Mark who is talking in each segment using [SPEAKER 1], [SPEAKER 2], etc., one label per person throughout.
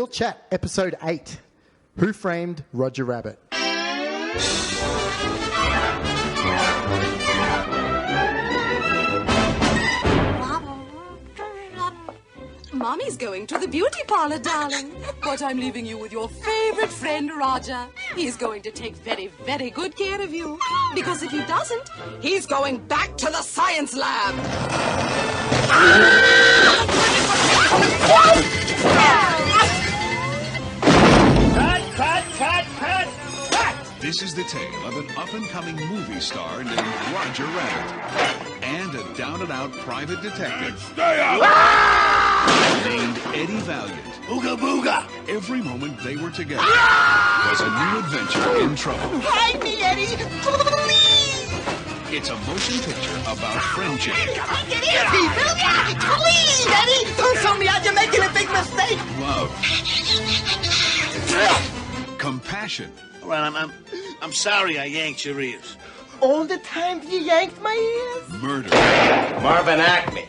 [SPEAKER 1] Real Chat, Episode 8. Who Framed Roger Rabbit?
[SPEAKER 2] Mommy's going to the beauty parlor, darling. But I'm leaving you with your favorite friend, Roger. He's going to take very, very good care of you. Because if he doesn't, he's going back to the science lab.
[SPEAKER 3] Cut! This is the tale of an up-and-coming movie star named Roger Rabbit and a down-and-out private detective named Eddie Valiant.
[SPEAKER 4] Ooga booga!
[SPEAKER 3] Every moment they were together was a new adventure in trouble.
[SPEAKER 4] Hide me, Eddie! Please!
[SPEAKER 3] It's a motion picture about friendship.
[SPEAKER 4] Get easy! Please, Eddie! Don't show me out! You're making a big mistake!
[SPEAKER 3] Love. Compassion.
[SPEAKER 4] All right, I'm sorry I yanked your ears.
[SPEAKER 5] All the time you yanked my ears?
[SPEAKER 3] Murder.
[SPEAKER 6] Marvin Acme.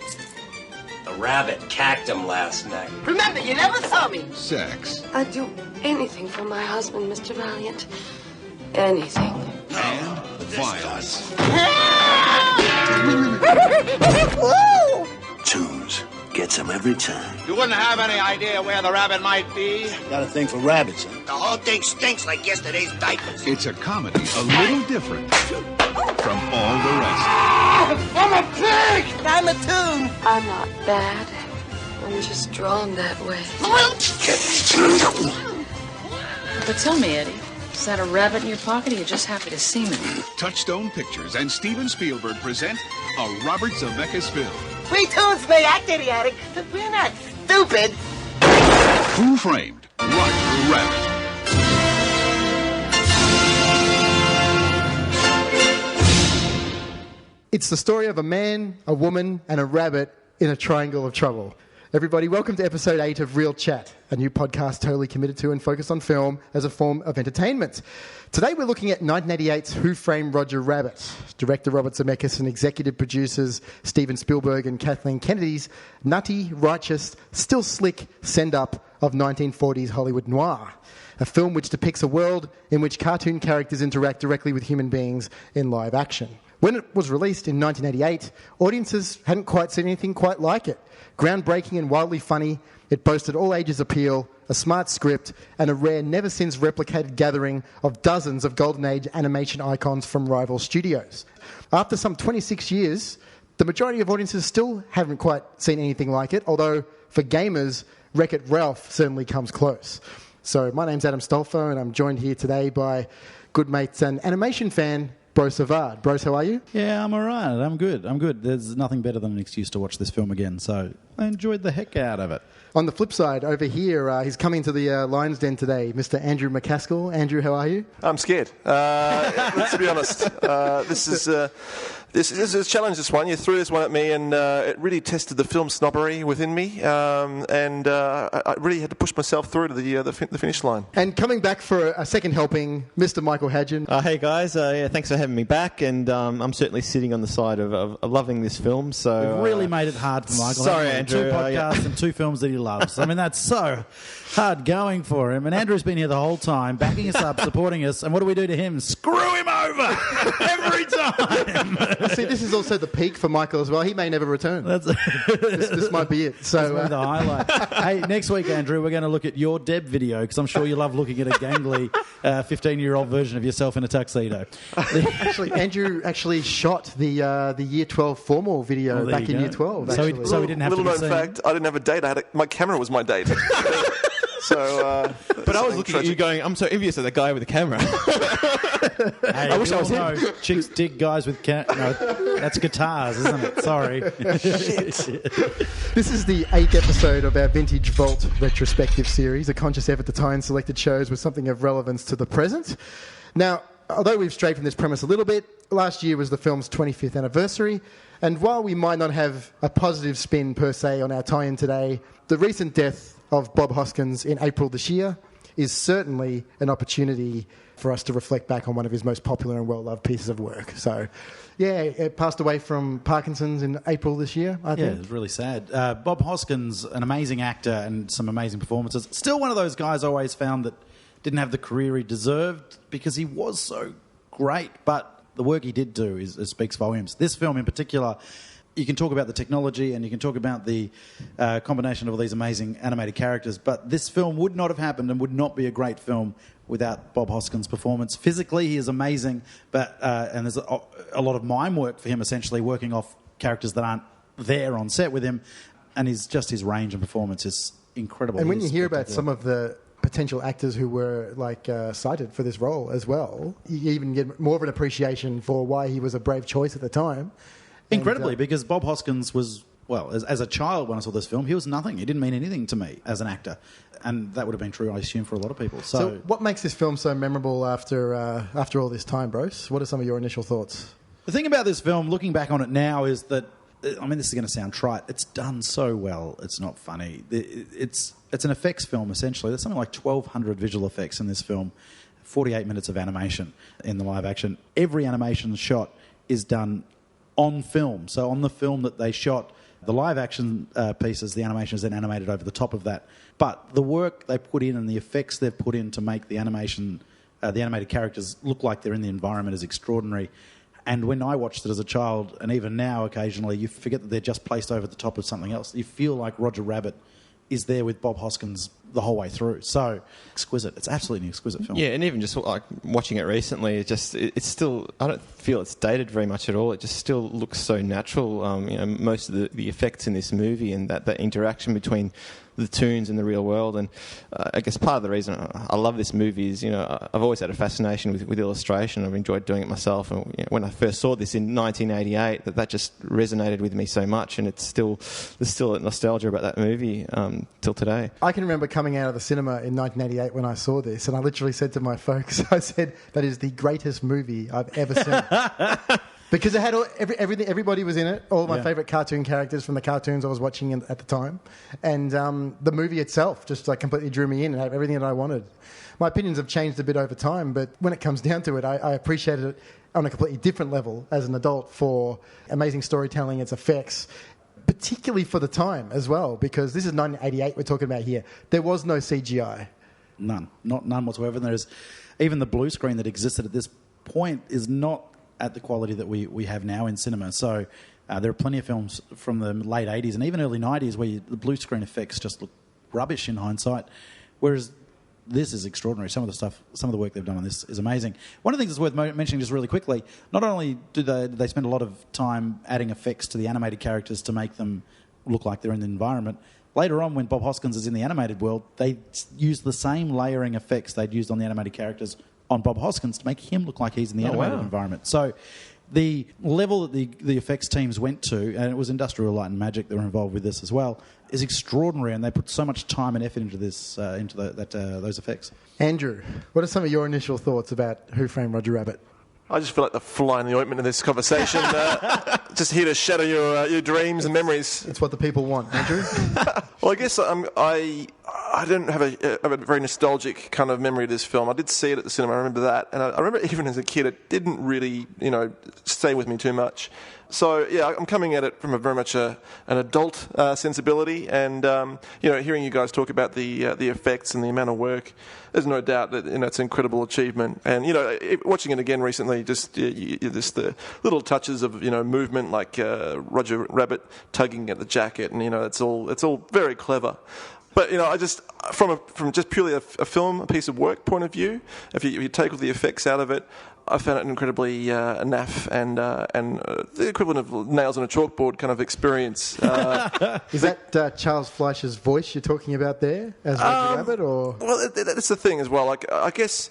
[SPEAKER 6] The rabbit cacked him last night.
[SPEAKER 5] Remember, you never saw me.
[SPEAKER 3] Sex.
[SPEAKER 2] I'd do anything for my husband, Mr. Valiant. Anything.
[SPEAKER 3] And violence.
[SPEAKER 4] Tunes gets him every time.
[SPEAKER 7] You wouldn't have any idea where the rabbit might be?
[SPEAKER 4] Got a thing for rabbits, huh?
[SPEAKER 7] The whole thing stinks like yesterday's diapers.
[SPEAKER 3] It's a comedy a little different from all the rest.
[SPEAKER 5] I'm a pig! I'm a tune.
[SPEAKER 2] I'm not bad. I'm just drawn that way.
[SPEAKER 8] But tell me, Eddie, is that a rabbit in your pocket, or are you just happy to see me?
[SPEAKER 3] Touchstone Pictures and Steven Spielberg present a Robert Zemeckis film.
[SPEAKER 5] We tunes may act idiotic, but we're not stupid.
[SPEAKER 3] Who Framed Roger Rabbit?
[SPEAKER 1] It's the story of a man, a woman, and a rabbit in a triangle of trouble. Everybody, welcome to episode 8 of Real Chat, a new podcast totally committed to and focused on film as a form of entertainment. Today we're looking at 1988's Who Framed Roger Rabbit, director Robert Zemeckis and executive producers Steven Spielberg and Kathleen Kennedy's nutty, righteous, still slick send-up of 1940s Hollywood noir. A film which depicts a world in which cartoon characters interact directly with human beings in live action. When it was released in 1988, audiences hadn't quite seen anything quite like it. Groundbreaking and wildly funny, it boasted all ages appeal, a smart script, and a rare, never-since-replicated gathering of dozens of Golden Age animation icons from rival studios. After some 26 years, the majority of audiences still haven't quite seen anything like it, although for gamers, Wreck-It Ralph certainly comes close. So my name's Adam Stolfo, and I'm joined here today by good mates and animation fan, Brose Avard. Brose, how are you?
[SPEAKER 9] Yeah, I'm all right. I'm good. There's nothing better than an excuse to watch this film again, so I enjoyed the heck out of it.
[SPEAKER 1] On the flip side, over here, he's coming to the Lion's Den today, Mr. Andrew McCaskill. Andrew, how are you?
[SPEAKER 10] I'm scared. Let's be honest. This is a challenge, this one. You threw this one at me, and it really tested the film snobbery within me, and I really had to push myself through to the finish line.
[SPEAKER 1] And coming back for a second helping, Mr. Michael Hadjion.
[SPEAKER 11] Hey guys, thanks for having me back, and I'm certainly sitting on the side of loving this film. So
[SPEAKER 9] We've really made it hard for Michael.
[SPEAKER 11] Sorry, Andrew.
[SPEAKER 9] 2 podcasts and 2 films that he loves. I mean, that's so hard going for him. And Andrew's been here the whole time, backing us up, supporting us. And what do we do to him? Screw him over every time.
[SPEAKER 1] See, this is also the peak for Michael as well. He may never return. This might be it. So
[SPEAKER 9] the highlight. Hey, next week, Andrew, we're going to look at your Deb video, because I'm sure you love looking at a gangly 15-year-old version of yourself in a tuxedo.
[SPEAKER 1] Actually, Andrew shot the Year 12 formal video back in Year 12.
[SPEAKER 9] So he didn't have
[SPEAKER 10] little
[SPEAKER 9] to be
[SPEAKER 10] known
[SPEAKER 9] seen.
[SPEAKER 10] fact, I didn't have a date. My camera was my date. So,
[SPEAKER 11] but I was looking at you going, I'm so envious of the guy with the camera.
[SPEAKER 9] Hey, I wish I was him. Chicks dig guys with no, that's guitars, isn't it? Sorry.
[SPEAKER 1] This is the 8th episode of our Vintage Vault retrospective series, a conscious effort to tie in selected shows with something of relevance to the present. Now, although we've strayed from this premise a little bit, last year was the film's 25th anniversary, and while we might not have a positive spin per se on our tie-in today, the recent death of Bob Hoskins in April this year is certainly an opportunity for us to reflect back on one of his most popular and well-loved pieces of work. So, yeah, it passed away from Parkinson's in April this year, I think.
[SPEAKER 9] Yeah, it was really sad. Bob Hoskins, an amazing actor and some amazing performances. Still one of those guys I always found that didn't have the career he deserved because he was so great, but the work he did do speaks volumes. This film in particular, you can talk about the technology and you can talk about the combination of all these amazing animated characters, but this film would not have happened and would not be a great film without Bob Hoskins' performance. Physically, he is amazing, but and there's a lot of mime work for him, essentially working off characters that aren't there on set with him, and his range and performance is incredible.
[SPEAKER 1] And when you hear about some of the potential actors who were cited for this role as well, you even get more of an appreciation for why he was a brave choice at the time.
[SPEAKER 9] Incredibly, because Bob Hoskins was, well, as a child when I saw this film, he was nothing. He didn't mean anything to me as an actor. And that would have been true, I assume, for a lot of people.
[SPEAKER 1] So what makes this film so memorable after all this time, Brose? What are some of your initial thoughts?
[SPEAKER 9] The thing about this film, looking back on it now, is that, I mean, this is going to sound trite. It's done so well. It's not funny. It's an effects film, essentially. There's something like 1,200 visual effects in this film, 48 minutes of animation in the live action. Every animation shot is done on film. So on the film that they shot, the live action pieces, the animation is then animated over the top of that. But the work they put in and the effects they've put in to make the animation, the animated characters look like they're in the environment is extraordinary. And when I watched it as a child, and even now occasionally, you forget that they're just placed over the top of something else. You feel like Roger Rabbit is there with Bob Hoskins the whole way through. So exquisite. It's absolutely an exquisite film.
[SPEAKER 11] Yeah, and even just like watching it recently, it's still, I don't feel it's dated very much at all. It just still looks so natural. Most of the effects in this movie and that interaction between the tunes in the real world. And I guess part of the reason I love this movie is, I've always had a fascination with illustration. I've enjoyed doing it myself. And when I first saw this in 1988, that just resonated with me so much. And there's still a nostalgia about that movie till today.
[SPEAKER 1] I can remember coming out of the cinema in 1988 when I saw this, and I literally said to my folks, I said, that is the greatest movie I've ever seen. Because it had everything, everybody was in it, all of my favourite cartoon characters from the cartoons I was watching at the time. And the movie itself just completely drew me in and had everything that I wanted. My opinions have changed a bit over time, but when it comes down to it, I appreciated it on a completely different level as an adult for amazing storytelling, its effects, particularly for the time as well, because this is 1988 we're talking about here. There was no CGI.
[SPEAKER 9] None whatsoever. And there's even the blue screen that existed at this point is not at the quality that we have now in cinema. So there are plenty of films from the late 80s and even early 90s where the blue screen effects just look rubbish in hindsight, whereas this is extraordinary. Some of the work they've done on this is amazing. One of the things that's worth mentioning just really quickly, not only do they spend a lot of time adding effects to the animated characters to make them look like they're in the environment, later on when Bob Hoskins is in the animated world, they use the same layering effects they'd used on the animated characters on Bob Hoskins to make him look like he's in the animated environment. So the level that the effects teams went to, and it was Industrial Light and Magic that were involved with this as well, is extraordinary, and they put so much time and effort into this, those effects.
[SPEAKER 1] Andrew, what are some of your initial thoughts about Who Framed Roger Rabbit?
[SPEAKER 10] I just feel like the fly in the ointment in this conversation. Just here to shatter your dreams and memories.
[SPEAKER 1] It's what the people want, Andrew.
[SPEAKER 10] Well, I guess I don't have a very nostalgic kind of memory of this film. I did see it at the cinema. I remember that, and I remember even as a kid, it didn't really, stay with me too much. So yeah, I'm coming at it from a very much an adult sensibility, and hearing you guys talk about the effects and the amount of work, there's no doubt that it's an incredible achievement. And watching it again recently, just the little touches of movement, like Roger Rabbit tugging at the jacket, and it's all very clever. But I just from just purely a film, a piece of work point of view, if you take all the effects out of it, I found it incredibly naff and the equivalent of nails on a chalkboard kind of experience.
[SPEAKER 1] Is that Charles Fleischer's voice you're talking about there as Roger Rabbit, or?
[SPEAKER 10] Well, that's the thing as well. Like, I guess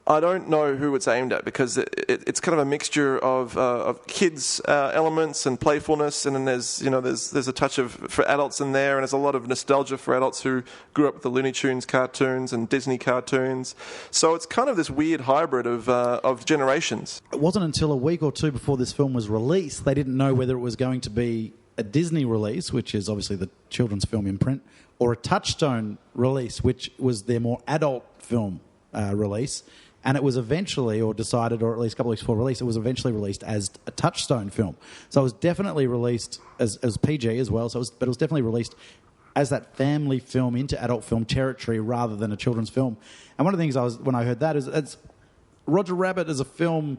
[SPEAKER 10] I don't know who it's aimed at, because it's kind of a mixture of kids elements and playfulness, and then there's a touch for adults in there, and there's a lot of nostalgia for adults who grew up with the Looney Tunes cartoons and Disney cartoons. So it's kind of this weird hybrid of generations.
[SPEAKER 9] It wasn't until a week or two before this film was released they didn't know whether it was going to be a Disney release, which is obviously the children's film in print, or a Touchstone release, which was their more adult film release. And it was eventually, or decided, or at least a couple of weeks before release, it was eventually released as a Touchstone film. So it was definitely released as PG as well, but it was definitely released as that family film into adult film territory rather than a children's film. And one of the things when I heard that is Roger Rabbit as a film,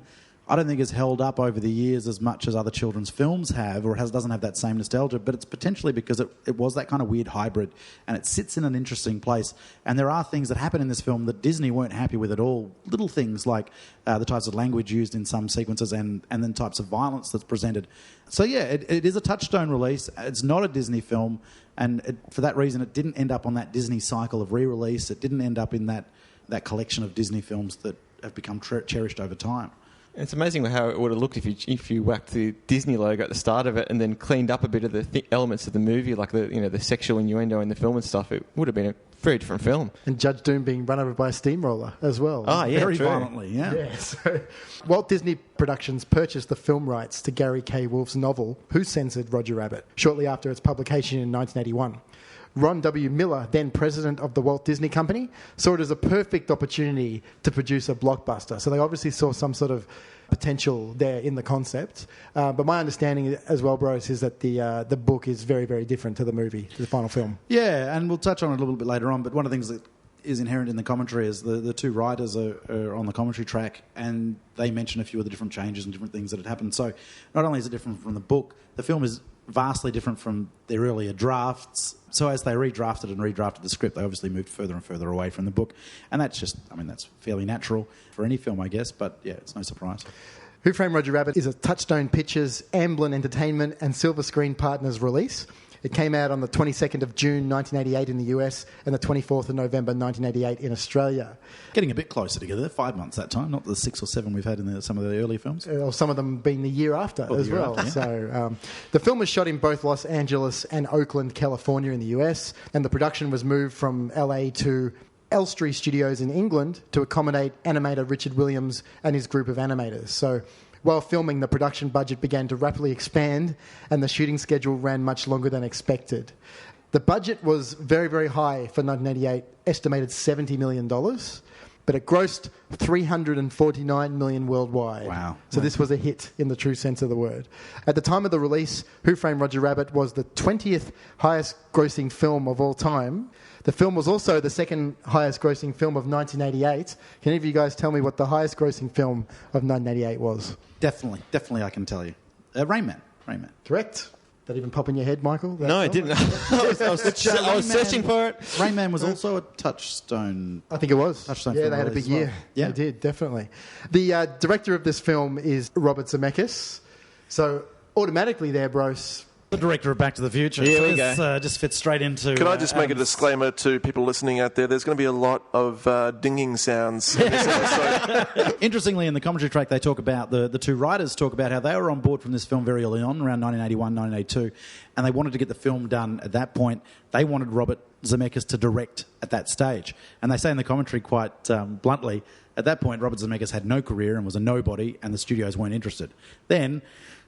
[SPEAKER 9] I don't think has held up over the years as much as other children's films have, or doesn't have that same nostalgia, but it's potentially because it was that kind of weird hybrid, and it sits in an interesting place. And there are things that happen in this film that Disney weren't happy with at all. Little things like the types of language used in some sequences and then types of violence that's presented. So yeah, it is a Touchstone release. It's not a Disney film, and for that reason it didn't end up on that Disney cycle of re-release. It didn't end up in that collection of Disney films that have become cherished over time.
[SPEAKER 11] It's amazing how it would have looked if you whacked the Disney logo at the start of it and then cleaned up a bit of the elements of the movie, like the sexual innuendo in the film and stuff. It would have been a very different film.
[SPEAKER 1] And Judge Doom being run over by a steamroller as well.
[SPEAKER 11] Oh, yeah,
[SPEAKER 9] very
[SPEAKER 11] true.
[SPEAKER 9] violently, yeah.
[SPEAKER 1] Yeah, so Walt Disney Productions purchased the film rights to Gary K. Wolfe's novel, Who Censored Roger Rabbit, shortly after its publication in 1981. Ron W. Miller, then president of the Walt Disney Company, saw it as a perfect opportunity to produce a blockbuster. So they obviously saw some sort of potential there in the concept. But my understanding as well, Brose, is that the book is very, very different to the movie, to the final film.
[SPEAKER 9] Yeah, and we'll touch on it a little bit later on, but one of the things that is inherent in the commentary is the two writers are on the commentary track, and they mention a few of the different changes and different things that had happened. So not only is it different from the book, the film is vastly different from their earlier drafts. So as they redrafted the script, they obviously moved further and further away from the book. And that's that's fairly natural for any film, I guess, but yeah, it's no surprise.
[SPEAKER 1] Who Framed Roger Rabbit is a Touchstone Pictures, Amblin Entertainment and Silver Screen Partners release. It came out on the 22nd of June 1988 in the US and the 24th of November 1988 in Australia.
[SPEAKER 9] Getting a bit closer together, 5 months that time, not the 6 or 7 we've had in some of the earlier films.
[SPEAKER 1] Or some of them being the year after as well.
[SPEAKER 9] After, yeah.
[SPEAKER 1] So the film was shot in both Los Angeles and Oakland, California in the US, and the production was moved from LA to Elstree Studios in England to accommodate animator Richard Williams and his group of animators. So while filming, the production budget began to rapidly expand and the shooting schedule ran much longer than expected. The budget was very, very high for 1988, estimated $70 million, but it grossed $349 million worldwide.
[SPEAKER 9] Wow.
[SPEAKER 1] So this was a hit in the true sense of the word. At the time of the release, Who Framed Roger Rabbit was the 20th highest grossing film of all time. The film was also the second highest grossing film of 1988. Can any of you guys tell me what the highest grossing film of 1988 was?
[SPEAKER 9] Definitely I can tell you. Rain Man.
[SPEAKER 1] Correct. That even pop in your head, Michael?
[SPEAKER 11] No, it didn't. I was searching for it.
[SPEAKER 9] Rain Man was also a Touchstone.
[SPEAKER 1] I think it was.
[SPEAKER 9] Touchstone
[SPEAKER 1] yeah,
[SPEAKER 9] film
[SPEAKER 1] they had a big
[SPEAKER 9] release as well.
[SPEAKER 1] year.
[SPEAKER 9] Yeah.
[SPEAKER 1] They did, definitely. The director of this film is Robert Zemeckis. So automatically there, Brose.
[SPEAKER 9] The director of Back to the Future.
[SPEAKER 11] Here we
[SPEAKER 9] this
[SPEAKER 11] go.
[SPEAKER 9] Just fits straight into...
[SPEAKER 10] Can I just make a disclaimer to people listening out there? There's going to be a lot of dinging sounds in this episode.
[SPEAKER 9] Interestingly, in the commentary track, they talk about, the two writers talk about how they were on board from this film very early on, around 1981, 1982, and they wanted to get the film done at that point. They wanted Robert Zemeckis to direct at that stage. And they say in the commentary quite bluntly, at that point, Robert Zemeckis had no career and was a nobody, and the studios weren't interested. Then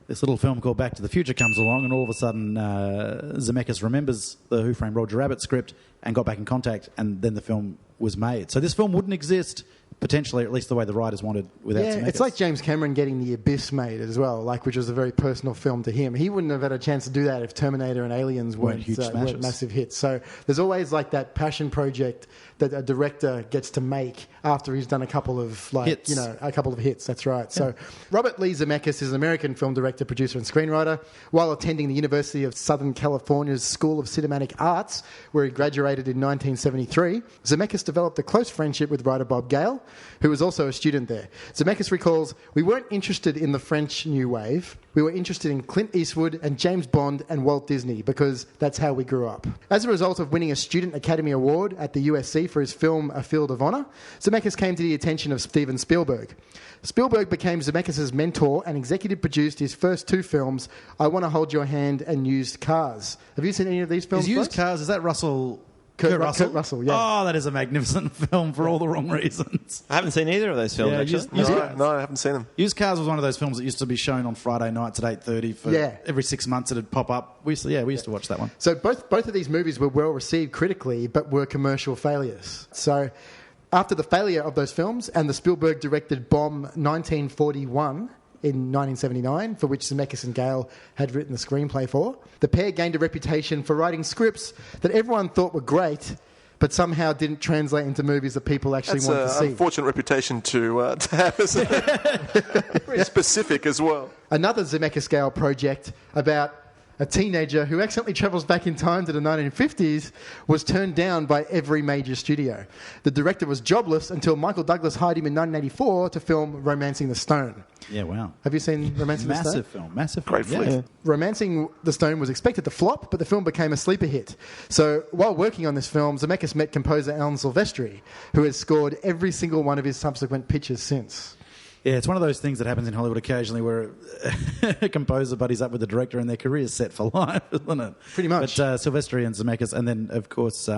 [SPEAKER 9] this little film called Back to the Future comes along, and all of a sudden Zemeckis remembers the Who Framed Roger Rabbit script and got back in contact, and then the film was made. So this film wouldn't exist, potentially, at least the way the writers wanted, without Zemeckis.
[SPEAKER 1] It's like James Cameron getting The Abyss made as well, which was a very personal film to him. He wouldn't have had a chance to do that if Terminator and Aliens weren't massive hits. So there's always like that passion project that a director gets to make after he's done a couple of hits. A couple of hits. That's right. Yeah. So Robert Lee Zemeckis is an American film director, producer, and screenwriter. While attending the University of Southern California's School of Cinematic Arts, where he graduated in 1973, Zemeckis developed a close friendship with writer Bob Gale, who was also a student there. Zemeckis recalls, "We weren't interested in the French New Wave. We were interested in Clint Eastwood and James Bond and Walt Disney because that's how we grew up." As a result of winning a Student Academy Award at the USC for his film A Field of Honor, Zemeckis came to the attention of Steven Spielberg. Spielberg became Zemeckis' mentor and executive produced his first two films, I Want to Hold Your Hand and Used Cars. Have you seen any of these films?
[SPEAKER 9] Used Cars, is that Russell
[SPEAKER 1] Kurt Russell, yeah.
[SPEAKER 9] Oh, that is a magnificent film for all the wrong reasons.
[SPEAKER 11] I haven't seen either of those films, actually.
[SPEAKER 10] No, I haven't seen them.
[SPEAKER 9] Used Cars was one of those films that used to be shown on Friday nights at 8:30 for every 6 months. It'd pop up. We used to watch that one.
[SPEAKER 1] So both of these movies were well received critically, but were commercial failures. So after the failure of those films and the Spielberg-directed bomb 1941 in 1979, for which Zemeckis and Gale had written the screenplay for, the pair gained a reputation for writing scripts that everyone thought were great, but somehow didn't translate into movies that people actually wanted to see.
[SPEAKER 10] That's an unfortunate reputation to have, isn't it? Very specific as well.
[SPEAKER 1] Another Zemeckis-Gale project about a teenager who accidentally travels back in time to the 1950s was turned down by every major studio. The director was jobless until Michael Douglas hired him in 1984 to film Romancing the Stone.
[SPEAKER 9] Yeah, wow.
[SPEAKER 1] Have you seen Romancing the Stone?
[SPEAKER 9] Massive film.
[SPEAKER 10] Great flick. Yeah.
[SPEAKER 1] Romancing the Stone was expected to flop, but the film became a sleeper hit. So while working on this film, Zemeckis met composer Alan Silvestri, who has scored every single one of his subsequent pictures since.
[SPEAKER 9] Yeah, it's one of those things that happens in Hollywood occasionally where a composer buddies up with the director and their career's set for life, isn't it?
[SPEAKER 1] Pretty much.
[SPEAKER 9] But Silvestri and Zemeckis, and then, of course,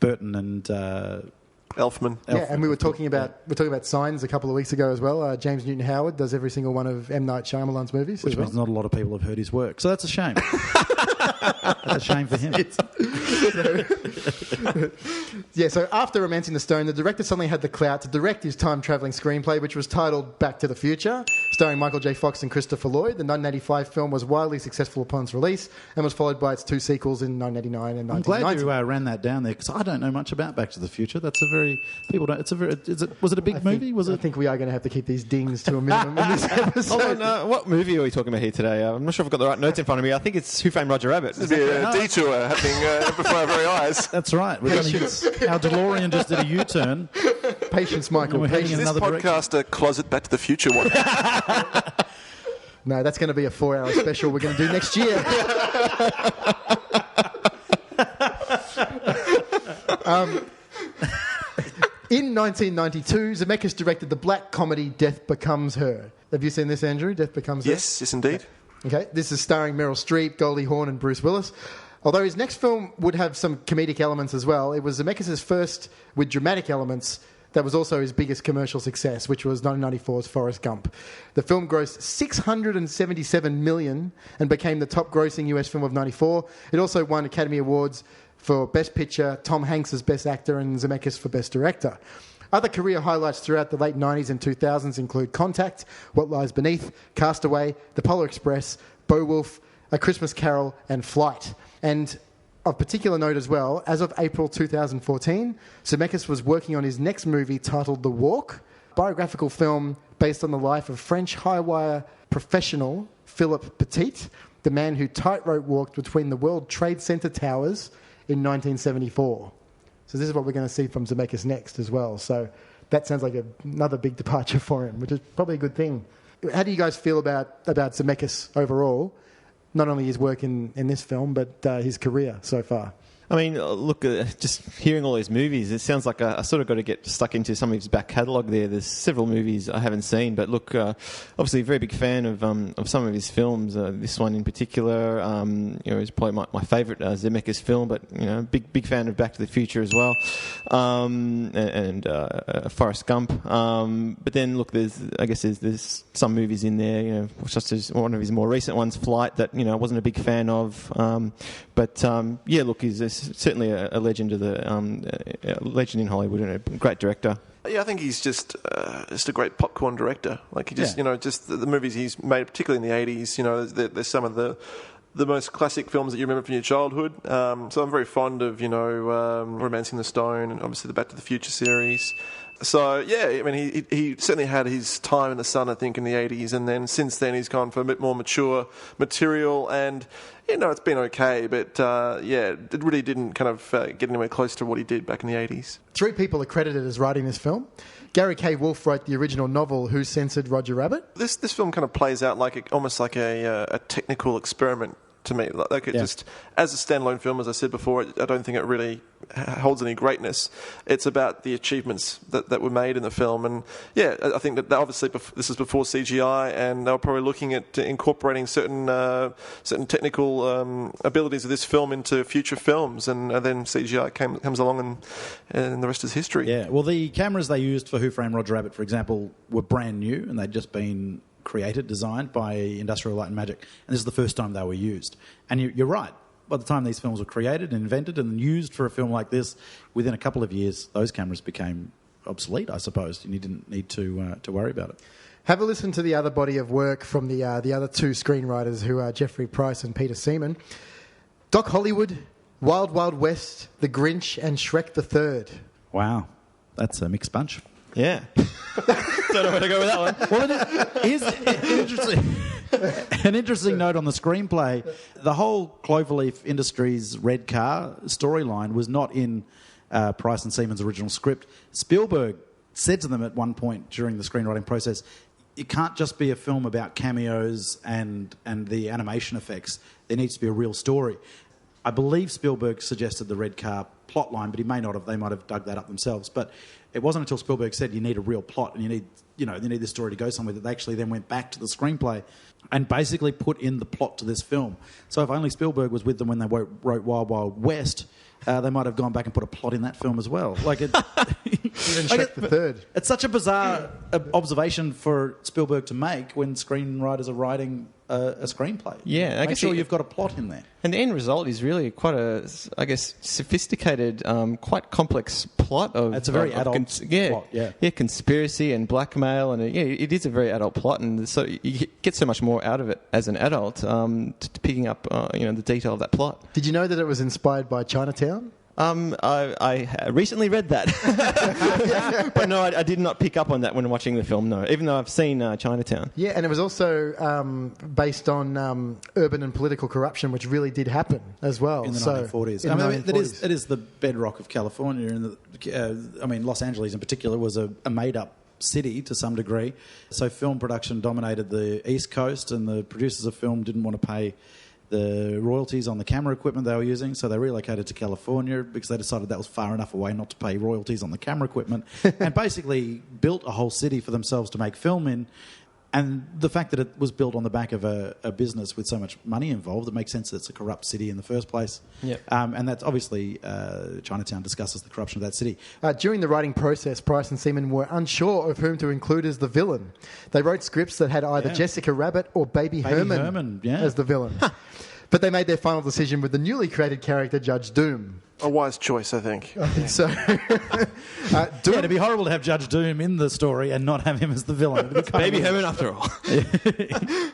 [SPEAKER 9] Burton and...
[SPEAKER 10] Elfman.
[SPEAKER 1] Yeah, and we were talking about Signs a couple of weeks ago as well. James Newton Howard does every single one of M. Night Shyamalan's movies.
[SPEAKER 9] Which means not a lot of people have heard his work. So that's a shame. That's a shame for him.
[SPEAKER 1] So after Romancing the Stone, the director suddenly had the clout to direct his time-travelling screenplay, which was titled Back to the Future, starring Michael J. Fox and Christopher Lloyd. The 1985 film was wildly successful upon its release and was followed by its two sequels in 1989 and 1990.
[SPEAKER 9] I'm glad you ran that down there because I don't know much about Back to the Future. That's a very... People don't... Was it a big movie?
[SPEAKER 1] I think we are going to have to keep these dings to a minimum in this episode.
[SPEAKER 11] Hold on, what movie are we talking about here today? I'm not sure if I've got the right notes in front of me. I think it's Who Framed Roger Rabbit.
[SPEAKER 10] There's a detour happening before our very eyes.
[SPEAKER 9] That's right. Our DeLorean just did a U-turn.
[SPEAKER 1] Patience, Michael.
[SPEAKER 10] Is this podcast a closet Back to the Future one?
[SPEAKER 1] No, that's going to be a 4-hour special we're going to do next year. In 1992, Zemeckis directed the black comedy Death Becomes Her. Have you seen this, Andrew? Death Becomes Her?
[SPEAKER 10] Yes, indeed.
[SPEAKER 1] Okay, this is starring Meryl Streep, Goldie Hawn and Bruce Willis. Although his next film would have some comedic elements as well, it was Zemeckis' first with dramatic elements that was also his biggest commercial success, which was 1994's Forrest Gump. The film grossed $677 million and became the top-grossing US film of 94. It also won Academy Awards for Best Picture, Tom Hanks as Best Actor, and Zemeckis for Best Director. Other career highlights throughout the late 90s and 2000s include Contact, What Lies Beneath, Castaway, The Polar Express, Beowulf, A Christmas Carol, and Flight. And of particular note as well, as of April 2014, Zemeckis was working on his next movie titled The Walk, a biographical film based on the life of French high-wire professional Philippe Petit, the man who tightrope walked between the World Trade Center towers in 1974. So this is what we're going to see from Zemeckis next as well. So that sounds like another big departure for him, which is probably a good thing. How do you guys feel about Zemeckis overall? Not only his work in this film, but his career so far.
[SPEAKER 11] I mean, look, just hearing all these movies, it sounds like I sort of got to get stuck into some of his back catalogue there. There's several movies I haven't seen, but look, obviously a very big fan of some of his films. This one in particular, is probably my favourite Zemeckis film, but big fan of Back to the Future as well, and Forrest Gump. But then look, there's some movies in there, such as one of his more recent ones, Flight, that I wasn't a big fan of. Look, he's certainly a legend of legend in Hollywood and a great director.
[SPEAKER 10] Yeah, I think he's just a great popcorn director. Like he just, just the movies he's made, particularly in the 80s. There's some of the most classic films that you remember from your childhood. So I'm very fond of Romancing the Stone and obviously the Back to the Future series. So yeah, I mean he certainly had his time in the sun, I think, in the 80s, and then since then he's gone for a bit more mature material, and it's been okay, but it really didn't kind of get anywhere close to what he did back in the 80s. 3 people are credited as writing this film. Gary K. Wolfe wrote the original novel Who Censored Roger Rabbit. This film kind of plays out almost like a technical experiment to me. Just as a standalone film, as I said before, I don't think it really holds any greatness. It's about the achievements that were made in the film. And yeah, I think that obviously this is before CGI, and they were probably looking at incorporating certain technical abilities of this film into future films, and then CGI comes along, and the rest is history.
[SPEAKER 9] Yeah, well, the cameras they used for Who Framed Roger Rabbit, for example, were brand new, and they'd just been designed by Industrial Light and Magic, and this is the first time they were used. And you're right. By the time these films were created and invented and used for a film like this, within a couple of years, those cameras became obsolete, I suppose. You didn't need to worry about it.
[SPEAKER 1] Have a listen to the other body of work from the other two screenwriters, who are Jeffrey Price and Peter Seaman. Doc Hollywood, Wild Wild West, The Grinch, and Shrek the Third.
[SPEAKER 9] Wow, that's a mixed bunch.
[SPEAKER 11] Yeah. Don't know where to go with that one.
[SPEAKER 9] Well, here's an interesting note on the screenplay. The whole Cloverleaf Industries Red Car storyline was not in Price and Seaman's original script. Spielberg said to them at one point during the screenwriting process, it can't just be a film about cameos and the animation effects. There needs to be a real story. I believe Spielberg suggested the Red Car plotline, but he may not have. They might have dug that up themselves. But it wasn't until Spielberg said you need a real plot and you need this story to go somewhere that they actually then went back to the screenplay and basically put in the plot to this film. So if only Spielberg was with them when they wrote Wild Wild West, they might have gone back and put a plot in that film as well. Like it,
[SPEAKER 1] even Shrek the Third.
[SPEAKER 9] It's such a bizarre observation for Spielberg to make when screenwriters are writing a screenplay.
[SPEAKER 11] Yeah,
[SPEAKER 9] make sure you've got a plot in there.
[SPEAKER 11] And the end result is really quite a, I guess, sophisticated, quite complex plot of.
[SPEAKER 9] It's a very adult plot.
[SPEAKER 11] Yeah, conspiracy and blackmail, and it is a very adult plot, and so you get so much more out of it as an adult, to picking up, the detail of that plot.
[SPEAKER 1] Did you know that it was inspired by Chinatown?
[SPEAKER 11] I recently read that. But no, I did not pick up on that when watching the film, no, even though I've seen Chinatown.
[SPEAKER 1] Yeah, and it was also based on urban and political corruption, which really did happen as well.
[SPEAKER 9] In the 1940s. It is the bedrock of California. And Los Angeles in particular was a made-up city to some degree. So film production dominated the East Coast, and the producers of film didn't want to pay the royalties on the camera equipment they were using, so they relocated to California because they decided that was far enough away not to pay royalties on the camera equipment, and basically built a whole city for themselves to make film in. And the fact that it was built on the back of a business with so much money involved, it makes sense that it's a corrupt city in the first place.
[SPEAKER 11] Yep.
[SPEAKER 9] And that's obviously Chinatown discusses the corruption of that city.
[SPEAKER 1] During the writing process, Price and Seaman were unsure of whom to include as the villain. They wrote scripts that had either Jessica Rabbit or Baby Herman as the villain. But they made their final decision with the newly created character Judge Doom.
[SPEAKER 10] A wise choice, I think.
[SPEAKER 1] I think so.
[SPEAKER 9] Doom, it'd be horrible to have Judge Doom in the story and not have him as the villain.
[SPEAKER 11] Baby Herman, after all.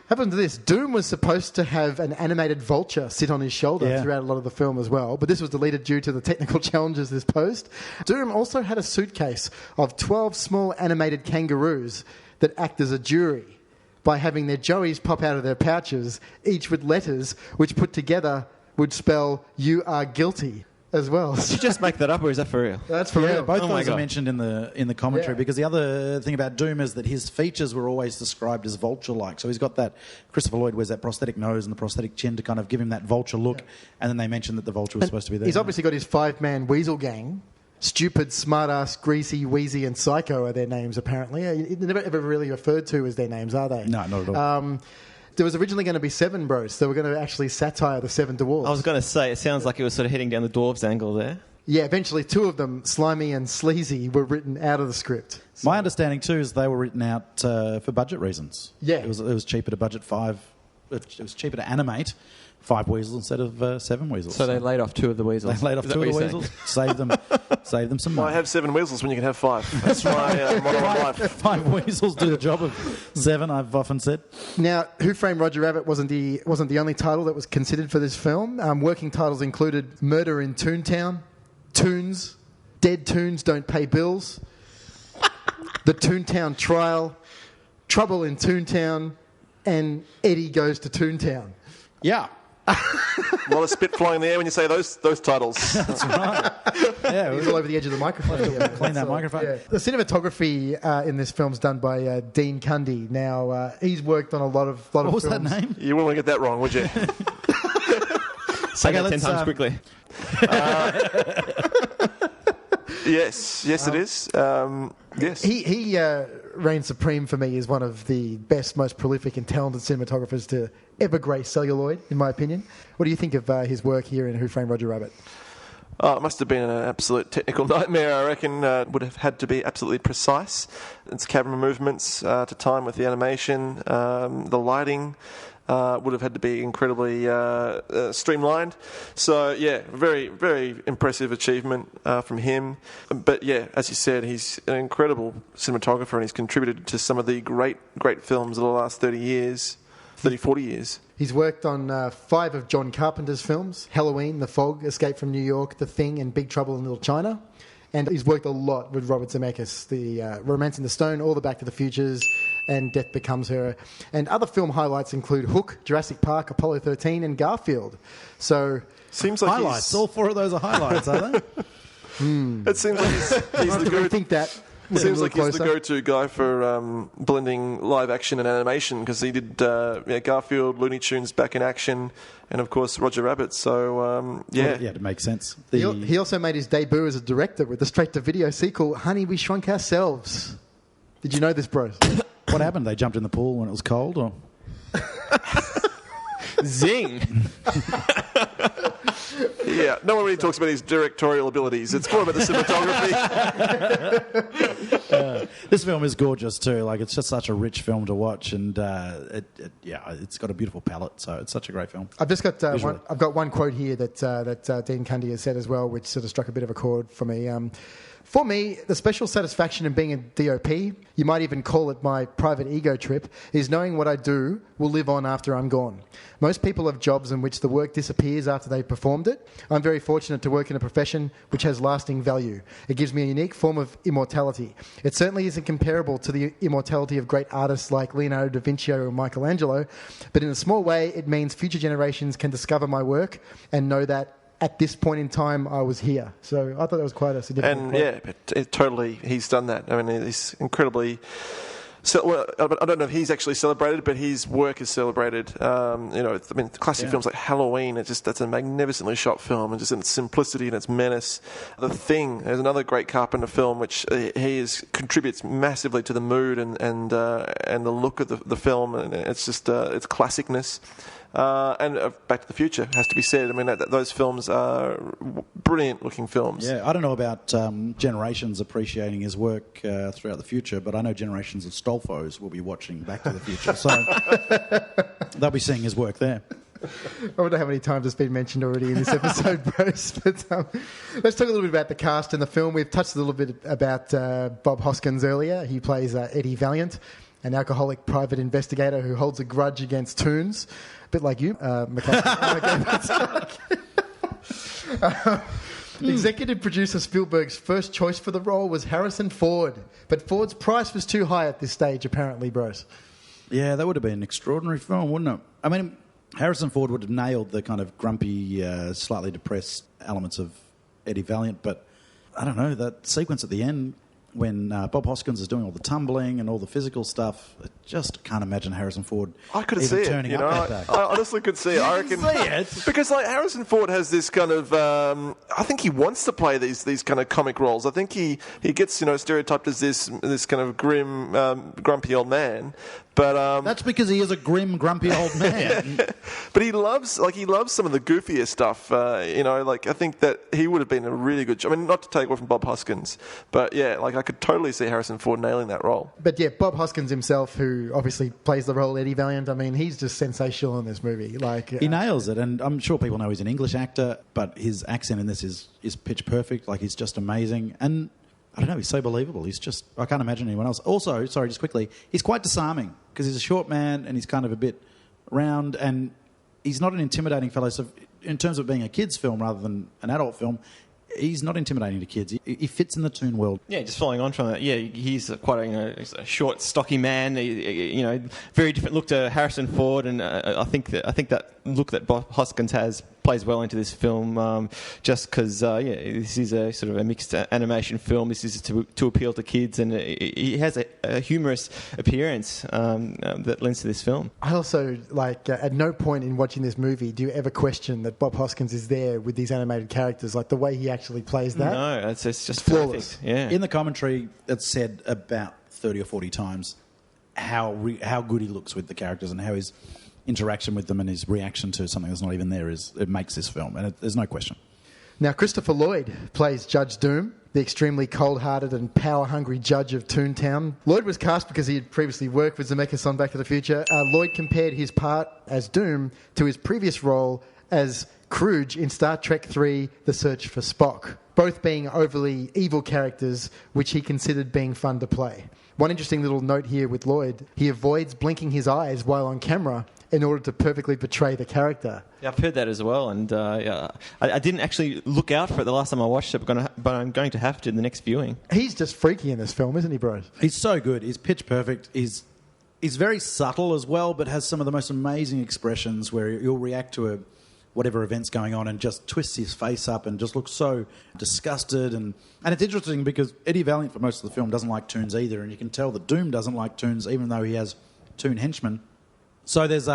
[SPEAKER 1] Happened to this. Doom was supposed to have an animated vulture sit on his shoulder throughout a lot of the film as well, but this was deleted due to the technical challenges this posed. Doom also had a suitcase of 12 small animated kangaroos that act as a jury by having their joeys pop out of their pouches, each with letters which put together would spell "You are guilty" as well.
[SPEAKER 11] Did you just make that up, or is that for real?
[SPEAKER 1] That's for real.
[SPEAKER 9] Both those are mentioned in the commentary, because the other thing about Doom is that his features were always described as vulture-like. So he's got that, Christopher Lloyd wears that prosthetic nose and the prosthetic chin to kind of give him that vulture look, and then they mentioned that the vulture was supposed to be there.
[SPEAKER 1] He's obviously got his 5-man weasel gang. Stupid, Smartass, Greasy, Wheezy, and Psycho are their names, apparently. They're never ever really referred to as their names, are they?
[SPEAKER 9] No, not at all.
[SPEAKER 1] There was originally going to be 7 bros. They were going to actually satire the 7 dwarves.
[SPEAKER 11] I was going to say, it sounds like it was sort of heading down the dwarves angle there.
[SPEAKER 1] Yeah, eventually 2 of them, Slimy and Sleazy, were written out of the script.
[SPEAKER 9] So. My understanding, too, is they were written out for budget reasons.
[SPEAKER 1] Yeah.
[SPEAKER 9] It was cheaper to budget 5... It was cheaper to animate 5 weasels instead of 7 weasels.
[SPEAKER 11] So they laid off 2 of the weasels.
[SPEAKER 9] They laid off 2 of the weasels, saved them some money.
[SPEAKER 10] Why have 7 weasels when you can have 5? That's my motto in life.
[SPEAKER 9] 5 weasels do the job of 7, I've often said.
[SPEAKER 1] Now, Who Framed Roger Rabbit wasn't the only title that was considered for this film. Working titles included Murder in Toontown, Toons, Dead Toons Don't Pay Bills, The Toontown Trial, Trouble in Toontown, and Eddie Goes to Toontown.
[SPEAKER 9] Yeah.
[SPEAKER 10] A lot of spit flying in the air when you say those titles.
[SPEAKER 9] That's right. Yeah,
[SPEAKER 1] he's all over the edge of the microphone.
[SPEAKER 9] Clean that microphone.
[SPEAKER 1] Yeah. The cinematography in this film's done by Dean Cundy. Now, he's worked on a lot of
[SPEAKER 9] what
[SPEAKER 1] films.
[SPEAKER 9] Was that name?
[SPEAKER 10] You wouldn't want to get that wrong, would you?
[SPEAKER 11] Say that 10 times quickly.
[SPEAKER 10] Yes, it is. Yes.
[SPEAKER 1] He reigns supreme for me as one of the best, most prolific and talented cinematographers to ever grace celluloid, in my opinion. What do you think of his work here in Who Framed Roger Rabbit?
[SPEAKER 10] It must have been an absolute technical nightmare, I reckon. Would have had to be absolutely precise. Its camera movements to time with the animation, the lighting would have had to be incredibly streamlined. So, yeah, very, very impressive achievement from him. But, yeah, as you said, he's an incredible cinematographer and he's contributed to some of the great films of the last 40 years.
[SPEAKER 1] He's worked on 5 of John Carpenter's films: Halloween, The Fog, Escape from New York, The Thing, and Big Trouble in Little China. And he's worked a lot with Robert Zemeckis, the Romancing the Stone, all the Back to the Futures, and Death Becomes Her. And other film highlights include Hook, Jurassic Park, Apollo 13, and Garfield. So,
[SPEAKER 10] seems like
[SPEAKER 9] highlights. All 4 of those are highlights, are they?
[SPEAKER 10] It seems like he's the good.
[SPEAKER 1] Think that.
[SPEAKER 10] Seems like he's the go-to guy for blending live action and animation, because he did Garfield, Looney Tunes Back in Action, and of course Roger Rabbit. So
[SPEAKER 9] yeah, it makes sense.
[SPEAKER 1] He also made his debut as a director with the straight-to-video sequel Honey, We Shrunk Ourselves. Did you know this, bros?
[SPEAKER 9] What happened? They jumped in the pool when it was cold, or
[SPEAKER 11] zing?
[SPEAKER 10] Yeah, no one really talks about his directorial abilities. It's more about the cinematography.
[SPEAKER 9] This film is gorgeous too. Like, it's just such a rich film to watch, and it's got a beautiful palette. So it's such a great film.
[SPEAKER 1] I've just got I've got one quote here that Dean Cundy has said as well, which sort of struck a bit of a chord for me. For me, the special satisfaction in being a DOP, you might even call it my private ego trip, is knowing what I do will live on after I'm gone. Most people have jobs in which the work disappears after they've performed it. I'm very fortunate to work in a profession which has lasting value. It gives me a unique form of immortality. It certainly isn't comparable to the immortality of great artists like Leonardo da Vinci or Michelangelo, but in a small way, it means future generations can discover my work and know that at this point in time, I was here. So I thought that was quite a significant quote.
[SPEAKER 10] Totally, he's done that. I mean, he's incredibly... I don't know if he's actually celebrated, but his work is celebrated. Classic films like Halloween, that's a magnificently shot film, and just in its simplicity and its menace. The Thing, there's another great Carpenter film which contributes massively to the mood and the look of the film, and it's just its classicness. And Back to the Future has to be said. I mean, those films are brilliant-looking films.
[SPEAKER 9] Yeah, I don't know about generations appreciating his work throughout the future, but I know generations of Stolfos will be watching Back to the Future, so they'll be seeing his work there.
[SPEAKER 1] I wonder how many times it's been mentioned already in this episode, Bruce. But let's talk a little bit about the cast in the film. We've touched a little bit about Bob Hoskins earlier. He plays Eddie Valiant, an alcoholic private investigator who holds a grudge against Toons. A bit like you, McCaskill. Executive producer Spielberg's first choice for the role was Harrison Ford, but Ford's price was too high at this stage, apparently, bros.
[SPEAKER 9] Yeah, that would have been an extraordinary film, wouldn't it? I mean, Harrison Ford would have nailed the kind of grumpy, slightly depressed elements of Eddie Valiant, but I don't know, that sequence at the end when Bob Hoskins is doing all the tumbling and all the physical stuff, I just can't imagine Harrison Ford turning up that day.
[SPEAKER 10] I honestly could see it. I reckon because Harrison Ford has this kind of I think he wants to play these kind of comic roles. I think he gets stereotyped as this kind of grim, grumpy old man. But
[SPEAKER 9] that's because he is a grim, grumpy old man.
[SPEAKER 10] But he loves some of the goofier stuff. I think that he would have been a really good job. I mean, not to take away from Bob Hoskins, but yeah, I could totally see Harrison Ford nailing that role.
[SPEAKER 1] But yeah, Bob Hoskins himself, who obviously plays the role of Eddie Valiant, I mean, he's just sensational in this movie. He
[SPEAKER 9] nails it, and I'm sure people know he's an English actor, but his accent in this is pitch perfect. He's just amazing, and I don't know, he's so believable. I can't imagine anyone else. Also, sorry, just quickly, he's quite disarming because he's a short man and he's kind of a bit round, and he's not an intimidating fellow. So in terms of being a kid's film rather than an adult film, he's not intimidating to kids. He fits in the toon world.
[SPEAKER 11] Yeah, just following on from that. Yeah, he's quite a short, stocky man. Very different look to Harrison Ford, and I think that look that Bob Hoskins has plays well into this film, just because this is a sort of a mixed animation film. This is to appeal to kids, and he has a humorous appearance that lends to this film.
[SPEAKER 1] I also at no point in watching this movie do you ever question that Bob Hoskins is there with these animated characters, like the way he actually plays that.
[SPEAKER 11] No, it's just
[SPEAKER 1] flawless.
[SPEAKER 11] Perfect. Yeah.
[SPEAKER 9] In the commentary, it's said about 30 or 40 times how good he looks with the characters and how his interaction with them and his reaction to something that's not even there it makes this film, and there's no question.
[SPEAKER 1] Now, Christopher Lloyd plays Judge Doom, the extremely cold-hearted and power-hungry judge of Toontown. Lloyd was cast because he had previously worked with Zemeckis on Back to the Future. Lloyd compared his part as Doom to his previous role as Cruder in Star Trek III: The Search for Spock, both being overly evil characters which he considered being fun to play. One interesting little note here with Lloyd, he avoids blinking his eyes while on camera in order to perfectly portray the character.
[SPEAKER 11] Yeah, I've heard that as well, and I didn't actually look out for it the last time I watched it, but I'm going to have to in the next viewing.
[SPEAKER 1] He's just freaky in this film, isn't he, Brose?
[SPEAKER 9] He's so good. He's pitch perfect. He's very subtle as well, but has some of the most amazing expressions where he'll react to whatever event's going on and just twists his face up and just looks so disgusted. And it's interesting because Eddie Valiant for most of the film doesn't like Toons either, and you can tell that Doom doesn't like Toons even though he has Toon henchmen. So there's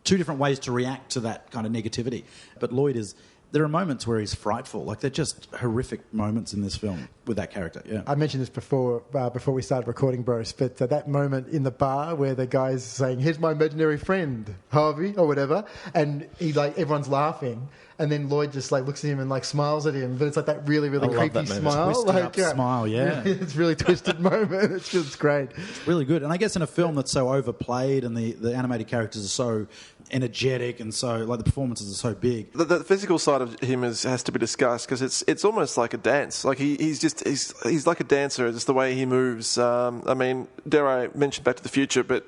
[SPEAKER 9] two different ways to react to that kind of negativity. But Lloyd there are moments where he's frightful. Like, they're just horrific moments in this film with that character. Yeah, I
[SPEAKER 1] mentioned this before we started recording, Brose, but that moment in the bar where the guy's saying, "Here's my imaginary friend, Harvey," or whatever, and everyone's laughing, and then Lloyd just looks at him and smiles at him, but it's that really, really creepy smile.
[SPEAKER 9] Smile, yeah.
[SPEAKER 1] It's a really twisted moment. It's great.
[SPEAKER 9] It's really good. And I guess in a film that's so overplayed and the animated characters are so energetic and so the performances are so big.
[SPEAKER 10] The physical side of him has to be discussed because it's almost like a dance. Like he's like a dancer, just the way he moves. I mean, dare I mention Back to the Future, but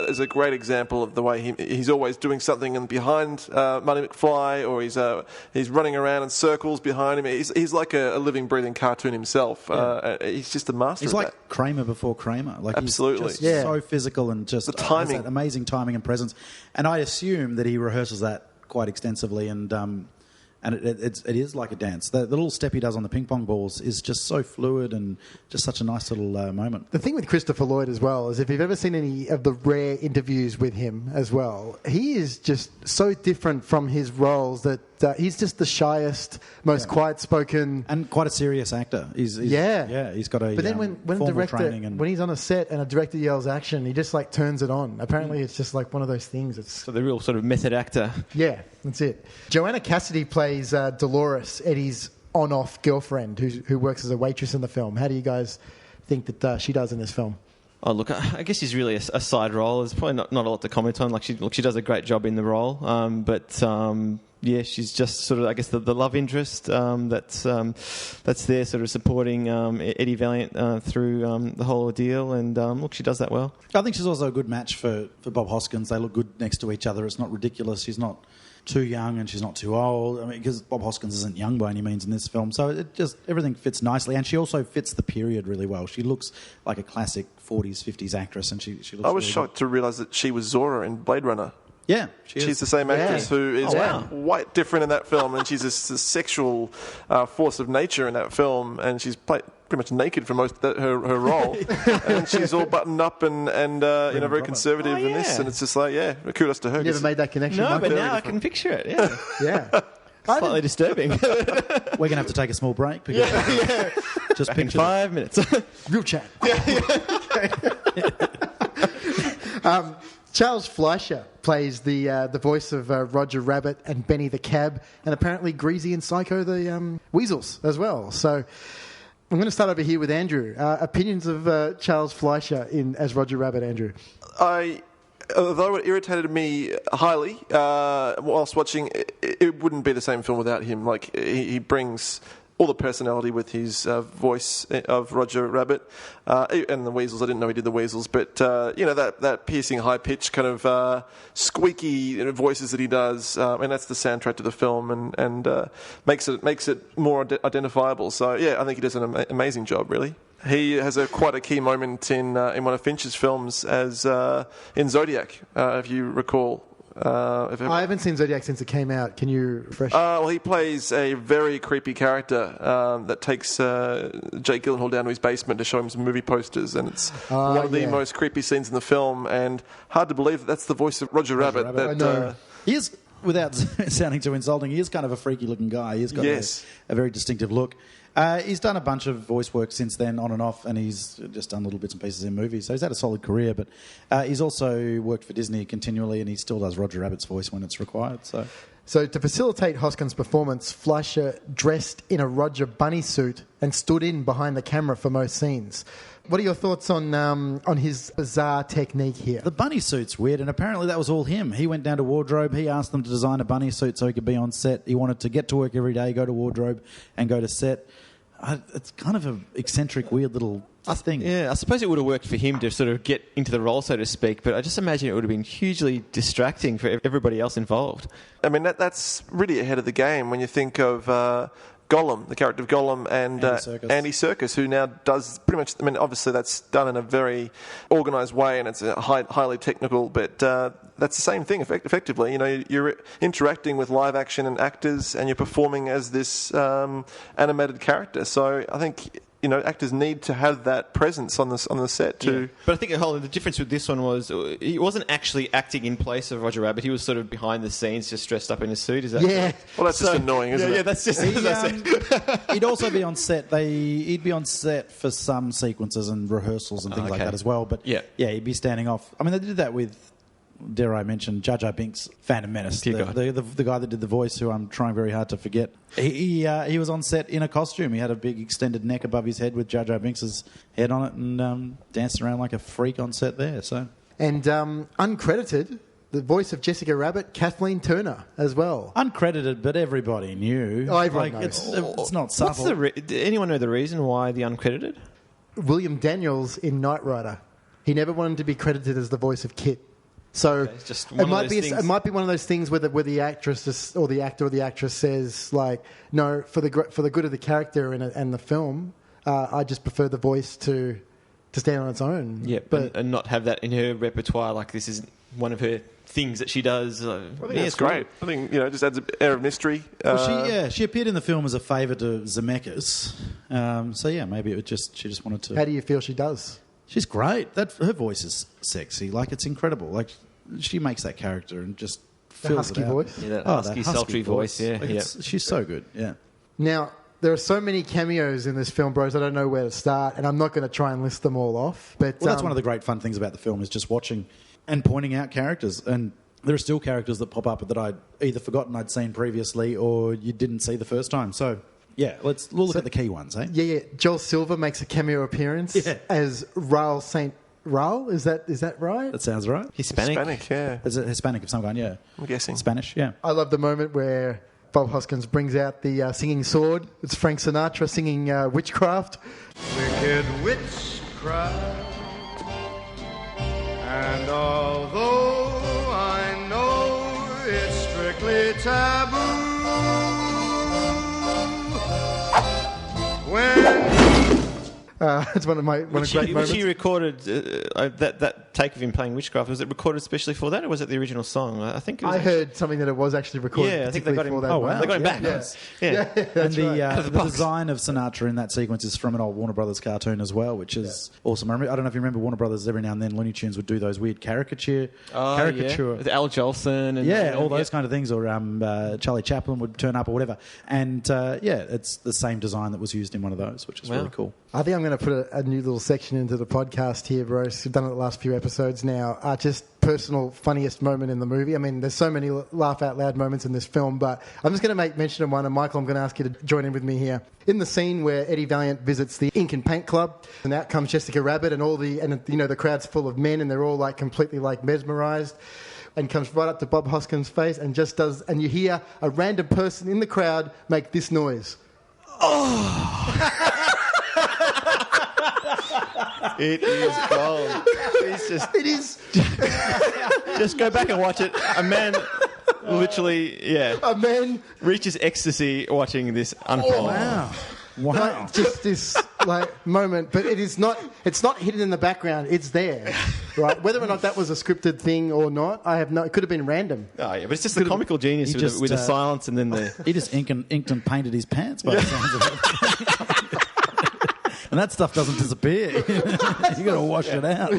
[SPEAKER 10] is a great example of the way he's always doing something and behind Marty McFly, or he's running around in circles behind him. He's like a living, breathing cartoon himself. Yeah. He's just a master.
[SPEAKER 9] He's
[SPEAKER 10] of
[SPEAKER 9] like
[SPEAKER 10] that.
[SPEAKER 9] Kramer before Kramer.
[SPEAKER 10] Absolutely,
[SPEAKER 9] he's just so physical and just
[SPEAKER 10] the timing,
[SPEAKER 9] has that amazing timing and presence. And I assume that he rehearses that quite extensively, and it is like a dance. The little step he does on the ping pong balls is just so fluid and just such a nice little moment.
[SPEAKER 1] The thing with Christopher Lloyd as well is if you've ever seen any of the rare interviews with him as well, he is just so different from his roles that he's just the shyest, most quiet-spoken...
[SPEAKER 9] And quite a serious actor. He's got a
[SPEAKER 1] But then when he's on a set and a director yells action, he just turns it on. Apparently it's just one of those things.
[SPEAKER 11] So the real sort of method actor.
[SPEAKER 1] Yeah, that's it. Joanna Cassidy plays Dolores, Eddie's on-off girlfriend who works as a waitress in the film. How do you guys think that she does in this film?
[SPEAKER 11] Oh, look, I guess she's really a side role. There's probably not a lot to comment on. She does a great job in the role, yeah, she's just sort of, I guess, the love interest that's there, sort of supporting Eddie Valiant through the whole ordeal. And look, she does that well.
[SPEAKER 9] I think she's also a good match for Bob Hoskins. They look good next to each other. It's not ridiculous. She's not too young and she's not too old. I mean, because Bob Hoskins isn't young by any means in this film. So it just, everything fits nicely. And she also fits the period really well. She looks like a classic 40s, 50s actress. And she looks
[SPEAKER 10] I was shocked to realise that she was Zora in Blade Runner.
[SPEAKER 9] Yeah,
[SPEAKER 10] she's the same actress who is quite different in that film, and she's a sexual force of nature in that film, and she's pretty much naked for most of her role, and she's all buttoned up and very conservative in this, and it's just kudos to her.
[SPEAKER 1] You never made that connection?
[SPEAKER 11] No, but now I can picture it. Yeah,
[SPEAKER 1] yeah.
[SPEAKER 11] Slightly disturbing.
[SPEAKER 9] We're going to have to take a small break because just
[SPEAKER 11] back in 5 minutes.
[SPEAKER 1] Real chat. Charles Fleischer plays the voice of Roger Rabbit and Benny the Cab, and apparently Greasy and Psycho the Weasels as well. So I'm going to start over here with Andrew. Opinions of Charles Fleischer as Roger Rabbit, Andrew?
[SPEAKER 10] Although it irritated me highly whilst watching, it wouldn't be the same film without him. Like, he brings all the personality with his voice of Roger Rabbit and the Weasels. I didn't know he did the Weasels, but that piercing, high pitched kind of squeaky voices that he does, and that's the soundtrack to the film, and makes it more identifiable. So yeah, I think he does an amazing job. Really, he has quite a key moment in one of Fincher's films as in Zodiac, if you recall.
[SPEAKER 1] I haven't seen Zodiac since it came out. Can you refresh?
[SPEAKER 10] Well, he plays a very creepy character that takes Jake Gyllenhaal down to his basement to show him some movie posters, and it's one of the most creepy scenes in the film, and hard to believe that's the voice of Roger Rabbit.
[SPEAKER 1] I know.
[SPEAKER 9] He is, without sounding too insulting, he is kind of a freaky-looking guy. He's got a very distinctive look. He's done a bunch of voice work since then, on and off, and he's just done little bits and pieces in movies. So he's had a solid career, but he's also worked for Disney continually, and he still does Roger Rabbit's voice when it's required.
[SPEAKER 1] So to facilitate Hoskin's performance, Fleischer dressed in a Roger bunny suit and stood in behind the camera for most scenes. What are your thoughts on his bizarre technique here?
[SPEAKER 9] The bunny suit's weird, and apparently that was all him. He went down to wardrobe. He asked them to design a bunny suit so he could be on set. He wanted to get to work every day, go to wardrobe, and go to set. It's kind of an eccentric, weird little thing.
[SPEAKER 11] Yeah, I suppose it would have worked for him to sort of get into the role, so to speak, but I just imagine it would have been hugely distracting for everybody else involved.
[SPEAKER 10] I mean, that's really ahead of the game when you think of Gollum, the character of Gollum, and Andy Serkis, who now does pretty much... I mean, obviously that's done in a very organised way, and it's highly technical, but that's the same thing, effectively. You know, you're interacting with live action and actors, and you're performing as this animated character. So I think... You know, actors need to have that presence on the set too.
[SPEAKER 11] Yeah. But I think the difference with this one was he wasn't actually acting in place of Roger Rabbit. He was sort of behind the scenes, just dressed up in a suit. Is that
[SPEAKER 1] correct?
[SPEAKER 10] Well, that's just annoying, isn't it?
[SPEAKER 11] Yeah, that's just.
[SPEAKER 9] He'd also be on set. He'd be on set for some sequences and rehearsals and things like that as well. But he'd be standing off. I mean, they did that with, dare I mention, Jar Jar Binks' Phantom Menace, the guy that did the voice, who I'm trying very hard to forget. He was on set in a costume. He had a big extended neck above his head with Jar Jar Binks' head on it, and danced around like a freak on set there. So,
[SPEAKER 1] and uncredited, the voice of Jessica Rabbit, Kathleen Turner, as well.
[SPEAKER 9] Uncredited, but everybody knew.
[SPEAKER 1] Oh, everyone knows.
[SPEAKER 9] It's not subtle.
[SPEAKER 11] Did anyone know the reason why the uncredited?
[SPEAKER 1] William Daniels in Knight Rider. He never wanted to be credited as the voice of Kit. So it might be one of those things where the actress or the actor or the actress says, like, no, for the good of the character and the film, I just prefer the voice to stand on its own.
[SPEAKER 11] Yeah, but and not have that in her repertoire. Like, this is one of her things that she does.
[SPEAKER 10] I think it's great. I think, it just adds an air of mystery.
[SPEAKER 9] She appeared in the film as a favour to Zemeckis. So maybe she just wanted to.
[SPEAKER 1] How do you feel she does?
[SPEAKER 9] She's great. Her voice is sexy. Like, it's incredible. Like, she makes that character and just fills
[SPEAKER 1] husky
[SPEAKER 9] it out.
[SPEAKER 1] voice.
[SPEAKER 11] Yeah, that husky, sultry voice. Yeah,
[SPEAKER 9] like she's so good. Yeah.
[SPEAKER 1] Now, there are so many cameos in this film, Brose, I don't know where to start, and I'm not going to try and list them all off. But
[SPEAKER 9] that's one of the great fun things about the film, is just watching and pointing out characters. And there are still characters that pop up that I'd either forgotten I'd seen previously or you didn't see the first time. So, yeah, we'll look at the key ones, eh?
[SPEAKER 1] Yeah. Joel Silver makes a cameo appearance as Raul St. Raul, is that right?
[SPEAKER 9] That sounds right.
[SPEAKER 10] Hispanic, yeah.
[SPEAKER 9] Is it Hispanic of some kind? Yeah,
[SPEAKER 10] I'm guessing
[SPEAKER 9] Spanish. Yeah.
[SPEAKER 1] I love the moment where Bob Hoskins brings out the singing sword. It's Frank Sinatra singing Witchcraft.
[SPEAKER 12] Wicked witchcraft, and although I know it's strictly taboo, when
[SPEAKER 1] it's one of great moments.
[SPEAKER 11] Which he recorded, that take of him playing Witchcraft, was it recorded especially for that, or was it the original song? I think it was
[SPEAKER 1] heard something that it was actually recorded.
[SPEAKER 11] Yeah, I think they got him.
[SPEAKER 1] For that moment.
[SPEAKER 11] They got him back.
[SPEAKER 1] Yeah.
[SPEAKER 9] And the design of Sinatra in that sequence is from an old Warner Brothers cartoon as well, which is awesome. I don't know if you remember Warner Brothers. Every now and then, Looney Tunes would do those weird caricature.
[SPEAKER 11] With Al Jolson and
[SPEAKER 9] all those kind of things, or Charlie Chaplin would turn up or whatever. And it's the same design that was used in one of those, which is really cool.
[SPEAKER 1] I think I'm going to put a new little section into the podcast here, Brose. We've done it the last few episodes now. Just personal funniest moment in the movie. I mean, there's so many laugh out loud moments in this film, but I'm just going to make mention of one. And Michael, I'm going to ask you to join in with me here. In the scene where Eddie Valiant visits the Ink and Paint Club, and out comes Jessica Rabbit, and the crowd's full of men, and they're all like completely like mesmerised. And comes right up to Bob Hoskins' face and just does, and you hear a random person in the crowd make this noise. Oh!
[SPEAKER 11] It is gold.
[SPEAKER 1] It is.
[SPEAKER 11] Just go back and watch it. A man literally,
[SPEAKER 1] A man
[SPEAKER 11] reaches ecstasy watching this unfold.
[SPEAKER 9] Oh, wow. Wow.
[SPEAKER 1] Like, just this moment, but it's not hidden in the background. It's there, right? Whether or not that was a scripted thing or not, I have no. It could have been random.
[SPEAKER 11] Oh yeah, but it's just the comical genius with the silence and then the.
[SPEAKER 9] He just inked and painted his pants by the sounds of it. And that stuff doesn't disappear. You got to wash it out.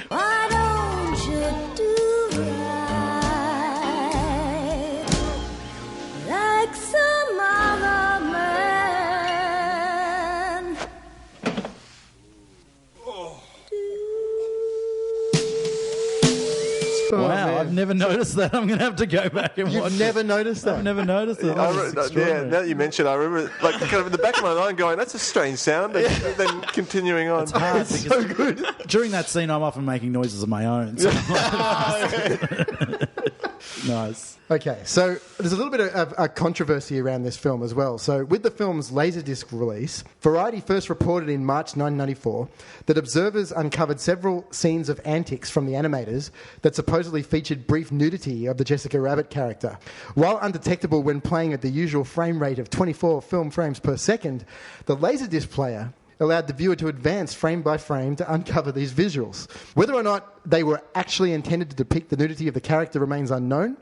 [SPEAKER 13] Why don't you do right like some other man?
[SPEAKER 9] Wow,
[SPEAKER 1] man.
[SPEAKER 9] I've never noticed that. I'm going to have to go back and watch it.
[SPEAKER 1] You've never noticed that?
[SPEAKER 9] I've never noticed it.
[SPEAKER 10] Now that you mention it, I remember kind of in the back of my mind going, that's a strange sound, and then continuing on.
[SPEAKER 9] It's hard.
[SPEAKER 1] It's so good.
[SPEAKER 9] During that scene, I'm often making noises of my own. So nice.
[SPEAKER 1] Okay, so there's a little bit of a controversy around this film as well. So with the film's Laserdisc release, Variety first reported in March 1994 that observers uncovered several scenes of antics from the animators that supposedly featured brief nudity of the Jessica Rabbit character. While undetectable when playing at the usual frame rate of 24 film frames per second, the Laserdisc player allowed the viewer to advance frame by frame to uncover these visuals. Whether or not they were actually intended to depict the nudity of the character remains unknown.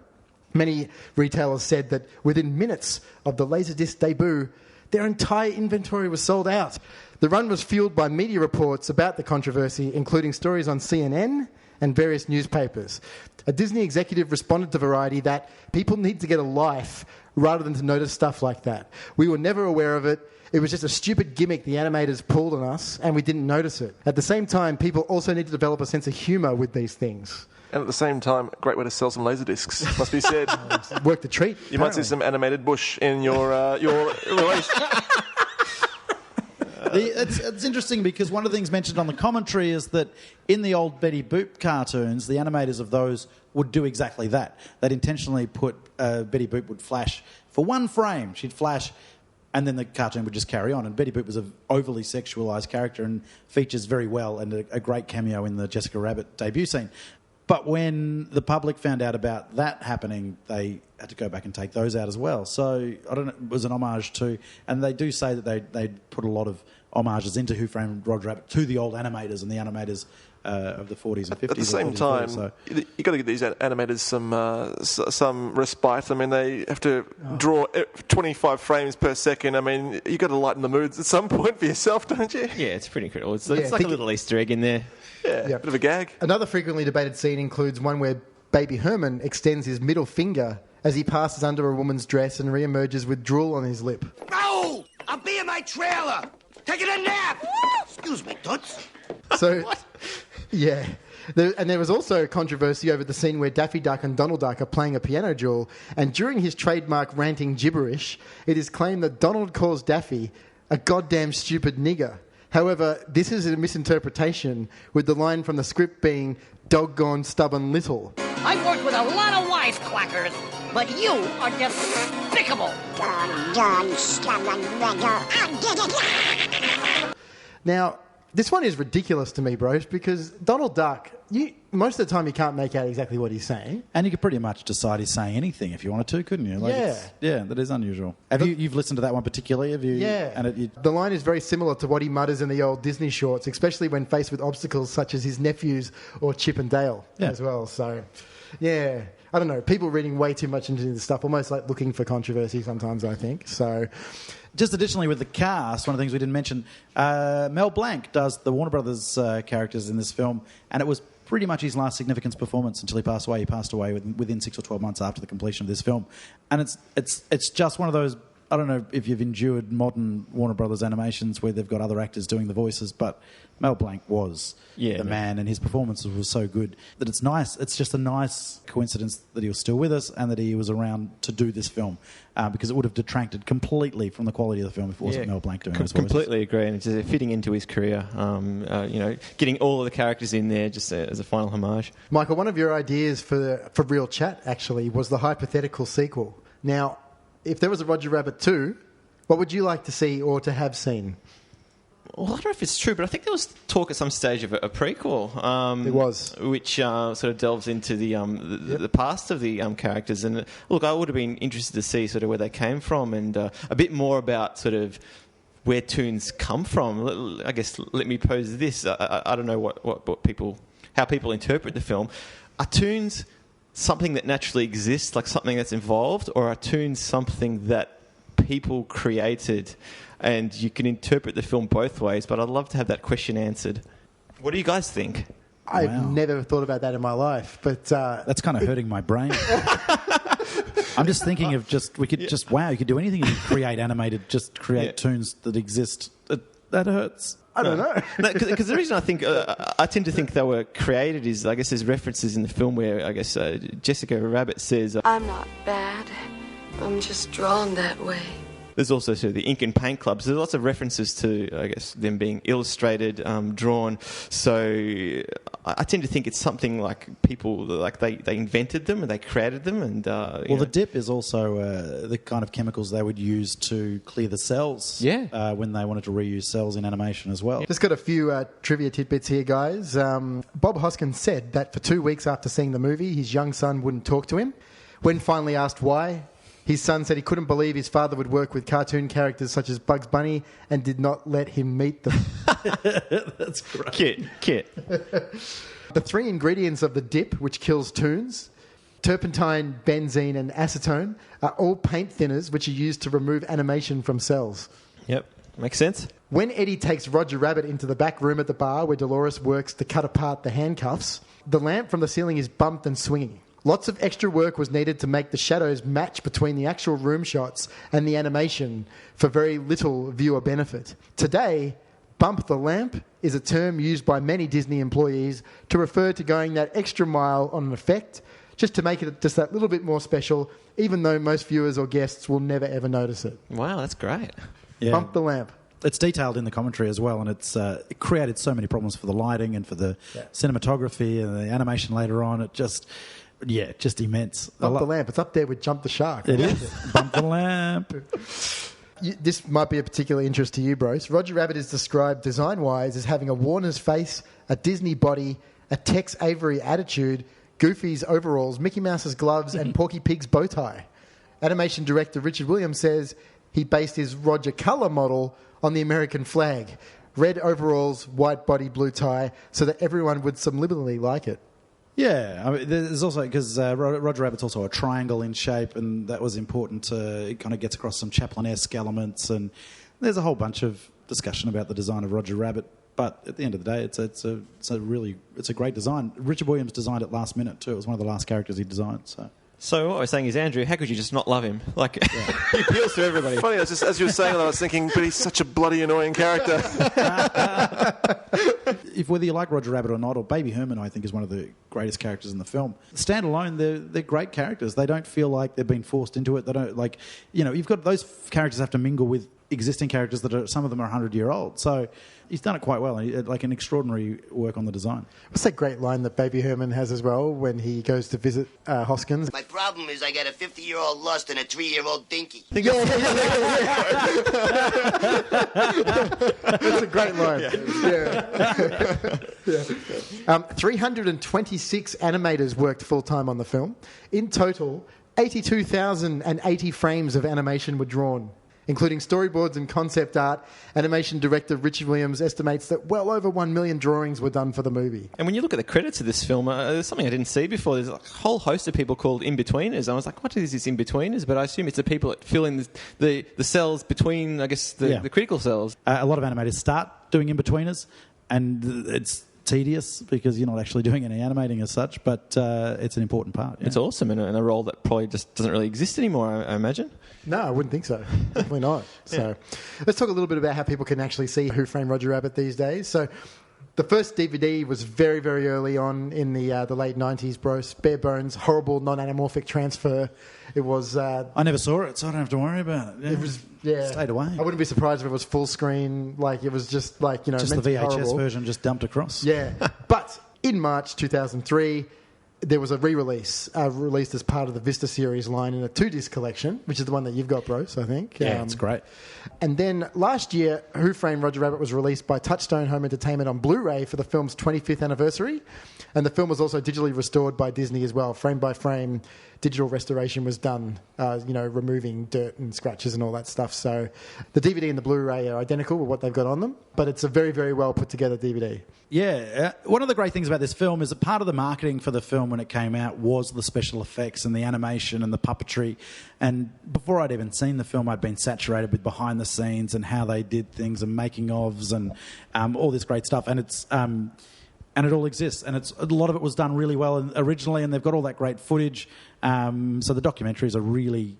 [SPEAKER 1] Many retailers said that within minutes of the Laserdisc debut, their entire inventory was sold out. The run was fueled by media reports about the controversy, including stories on CNN and various newspapers. A Disney executive responded to Variety that people need to get a life rather than to notice stuff like that. We were never aware of it. It was just a stupid gimmick the animators pulled on us, and we didn't notice it. At the same time, people also need to develop a sense of humour with these things.
[SPEAKER 10] And at the same time, a great way to sell some Laserdiscs, must be said.
[SPEAKER 1] Work the treat.
[SPEAKER 10] You might see some animated bush in your release.
[SPEAKER 9] It's interesting because one of the things mentioned on the commentary is that in the old Betty Boop cartoons, the animators of those would do exactly that. They'd intentionally put Betty Boop would flash for one frame. She'd flash, and then the cartoon would just carry on. And Betty Boop was an overly sexualised character and features very well and a great cameo in the Jessica Rabbit debut scene. But when the public found out about that happening, they had to go back and take those out as well. So, I don't know, it was an homage to... And they do say that they put a lot of homages into Who Framed Roger Rabbit to the old animators and the animators of the 40s and 50s.
[SPEAKER 10] At the same time, you've got to give these animators some respite. I mean, they have to draw 25 frames per second. I mean, you've got to lighten the moods at some point for yourself, don't you?
[SPEAKER 11] Yeah, it's pretty incredible. It's like a little Easter egg in there.
[SPEAKER 10] Yeah, bit of a gag.
[SPEAKER 1] Another frequently debated scene includes one where Baby Herman extends his middle finger as he passes under a woman's dress and re-emerges with drool on his lip.
[SPEAKER 7] No! I'll be in my trailer! Taking a nap! Excuse me, Toots.
[SPEAKER 1] So, yeah. There was also controversy over the scene where Daffy Duck and Donald Duck are playing a piano duel, and during his trademark ranting gibberish, it is claimed that Donald calls Daffy a goddamn stupid nigger. However, this is a misinterpretation, with the line from the script being doggone stubborn little.
[SPEAKER 4] I've worked with a lot of wisecrackers, but you are despicable.
[SPEAKER 1] Now, this one is ridiculous to me, Brose, because Donald Duck, most of the time you can't make out exactly what he's saying.
[SPEAKER 9] And you could pretty much decide he's saying anything if you wanted to, couldn't you? Yeah, that is unusual. You've listened to that one particularly? Have you?
[SPEAKER 1] Yeah.
[SPEAKER 9] And
[SPEAKER 1] the line is very similar to what he mutters in the old Disney shorts, especially when faced with obstacles such as his nephews or Chip and Dale as well. So, yeah. I don't know. People reading way too much into this stuff, almost like looking for controversy sometimes, I think. So,
[SPEAKER 9] just additionally with the cast, one of the things we didn't mention, Mel Blanc does the Warner Brothers characters in this film, and it was pretty much his last significant performance until he passed away. He passed away within 6 or 12 months after the completion of this film. And it's just one of those... I don't know if you've endured modern Warner Brothers animations where they've got other actors doing the voices, but Mel Blanc was the man, and his performances were so good that it's nice. It's just a nice coincidence that he was still with us and that he was around to do this film, because it would have detracted completely from the quality of the film if it wasn't Mel Blanc doing his voices.
[SPEAKER 11] Completely agree, and it's fitting into his career. Getting all of the characters in there just as a final homage.
[SPEAKER 1] Michael, one of your ideas for Real Chat actually was the hypothetical sequel. Now, if there was a Roger Rabbit 2, what would you like to see or to have seen?
[SPEAKER 11] Well, I don't know if it's true, but I think there was talk at some stage of a prequel.
[SPEAKER 1] It was.
[SPEAKER 11] Which sort of delves into the past of the characters. And look, I would have been interested to see sort of where they came from and a bit more about sort of where toons come from. I guess let me pose this. I don't know how people interpret the film. Are toons something that naturally exists, like something that's involved, or are toons something that people created? And you can interpret the film both ways, but I'd love to have that question answered. What do you guys think?
[SPEAKER 1] I've never thought about that in my life, but...
[SPEAKER 9] That's kind of hurting my brain. I'm just thinking of you could do anything. You could create animated, just create toons that exist. That hurts.
[SPEAKER 1] I don't know.
[SPEAKER 11] Because the reason I tend to think they were created is, I guess there's references in the film where, I guess, Jessica Rabbit says...
[SPEAKER 2] I'm not bad. I'm just drawn that way.
[SPEAKER 11] There's also sort of the ink and paint clubs. There's lots of references to, I guess, them being illustrated, drawn. So I tend to think it's something like people, like they invented them and they created them. And
[SPEAKER 9] the dip is also the kind of chemicals they would use to clear the cells. When they wanted to reuse cells in animation as well.
[SPEAKER 1] Just got a few trivia tidbits here, guys. Bob Hoskins said that for 2 weeks after seeing the movie, his young son wouldn't talk to him. When finally asked why, his son said he couldn't believe his father would work with cartoon characters such as Bugs Bunny and did not let him meet them.
[SPEAKER 9] That's great.
[SPEAKER 11] Kit.
[SPEAKER 1] The 3 ingredients of the dip, which kills toons, turpentine, benzene and acetone, are all paint thinners which are used to remove animation from cells.
[SPEAKER 11] Yep, makes sense.
[SPEAKER 1] When Eddie takes Roger Rabbit into the back room at the bar where Dolores works to cut apart the handcuffs, the lamp from the ceiling is bumped and swinging. Lots of extra work was needed to make the shadows match between the actual room shots and the animation for very little viewer benefit. Today, bump the lamp is a term used by many Disney employees to refer to going that extra mile on an effect, just to make it just that little bit more special, even though most viewers or guests will never ever notice it.
[SPEAKER 11] Wow, that's great.
[SPEAKER 9] Yeah.
[SPEAKER 1] Bump the lamp.
[SPEAKER 9] It's detailed in the commentary as well, and it created so many problems for the lighting and for the cinematography and the animation later on. It just... Yeah, just immense.
[SPEAKER 1] Bump the lamp. It's up there with Jump the Shark.
[SPEAKER 9] It is. Bump the lamp.
[SPEAKER 1] This might be of particular interest to you, Brose. Roger Rabbit is described design-wise as having a Warner's face, a Disney body, a Tex Avery attitude, Goofy's overalls, Mickey Mouse's gloves, and Porky Pig's bow tie. Animation director Richard Williams says he based his Roger colour model on the American flag. Red overalls, white body, blue tie, so that everyone would subliminally like it.
[SPEAKER 9] Yeah, I mean, there's also, because Roger Rabbit's also a triangle in shape, and that was important to, it kind of gets across some Chaplin-esque elements, and there's a whole bunch of discussion about the design of Roger Rabbit, but at the end of the day, it's a great design. Richard Williams designed it last minute too. It was one of the last characters he designed,
[SPEAKER 11] So what I was saying is, Andrew, how could you just not love him? Like, he appeals to everybody.
[SPEAKER 10] Funny, as you were saying that, I was thinking, but he's such a bloody annoying character.
[SPEAKER 9] If whether you like Roger Rabbit or not, or Baby Herman, I think is one of the greatest characters in the film. Standalone, they're great characters. They don't feel like they're being forced into it. They don't you've got those characters have to mingle with existing characters that are, some of them are 100-year-old. So he's done it quite well. Like an extraordinary work on the design.
[SPEAKER 1] What's that great line that Baby Herman has as well when he goes to visit Hoskins?
[SPEAKER 5] My problem is I got a 50-year-old lust and a 3-year-old dinky.
[SPEAKER 1] That's a great line. Yeah. 326 animators worked full-time on the film. In total, 82,080 frames of animation were drawn, including storyboards and concept art. Animation director Richard Williams estimates that well over 1 million drawings were done for the movie.
[SPEAKER 11] And when you look at the credits of this film, there's something I didn't see before. There's a whole host of people called in-betweeners. I was like, what is this in-betweeners? But I assume it's the people that fill in the cells between, I guess, the critical cells.
[SPEAKER 9] A lot of animators start doing in-betweeners, and it's tedious because you're not actually doing any animating as such, but it's an important part. Yeah.
[SPEAKER 11] It's awesome, and a role that probably just doesn't really exist anymore, I imagine.
[SPEAKER 1] No, I wouldn't think so. Definitely not. So let's talk a little bit about how people can actually see Who Framed Roger Rabbit these days. So the first DVD was very, very early on in the late 90s, Brose. Bare bones, horrible non-anamorphic transfer. It was...
[SPEAKER 9] I never saw it, so I don't have to worry about it. Yeah.
[SPEAKER 1] It was...
[SPEAKER 9] Stayed away.
[SPEAKER 1] I wouldn't be surprised if it was full screen. Like, it was just
[SPEAKER 9] just the VHS version just dumped across.
[SPEAKER 1] Yeah. But in March 2003... there was a re-release released as part of the Vista series line in a 2-disc collection, which is the one that you've got, Brose, I think.
[SPEAKER 9] Yeah, it's great.
[SPEAKER 1] And then last year, Who Framed Roger Rabbit was released by Touchstone Home Entertainment on Blu-ray for the film's 25th anniversary. And the film was also digitally restored by Disney as well. Frame by frame, digital restoration was done, removing dirt and scratches and all that stuff. So the DVD and the Blu-ray are identical with what they've got on them, but it's a very, very well put together DVD.
[SPEAKER 9] Yeah, one of the great things about this film is that part of the marketing for the film when it came out was the special effects and the animation and the puppetry. And before I'd even seen the film, I'd been saturated with behind the scenes and how they did things and making ofs and all this great stuff. And it's and it all exists. And a lot of it was done really well originally, and they've got all that great footage. So the documentaries are really,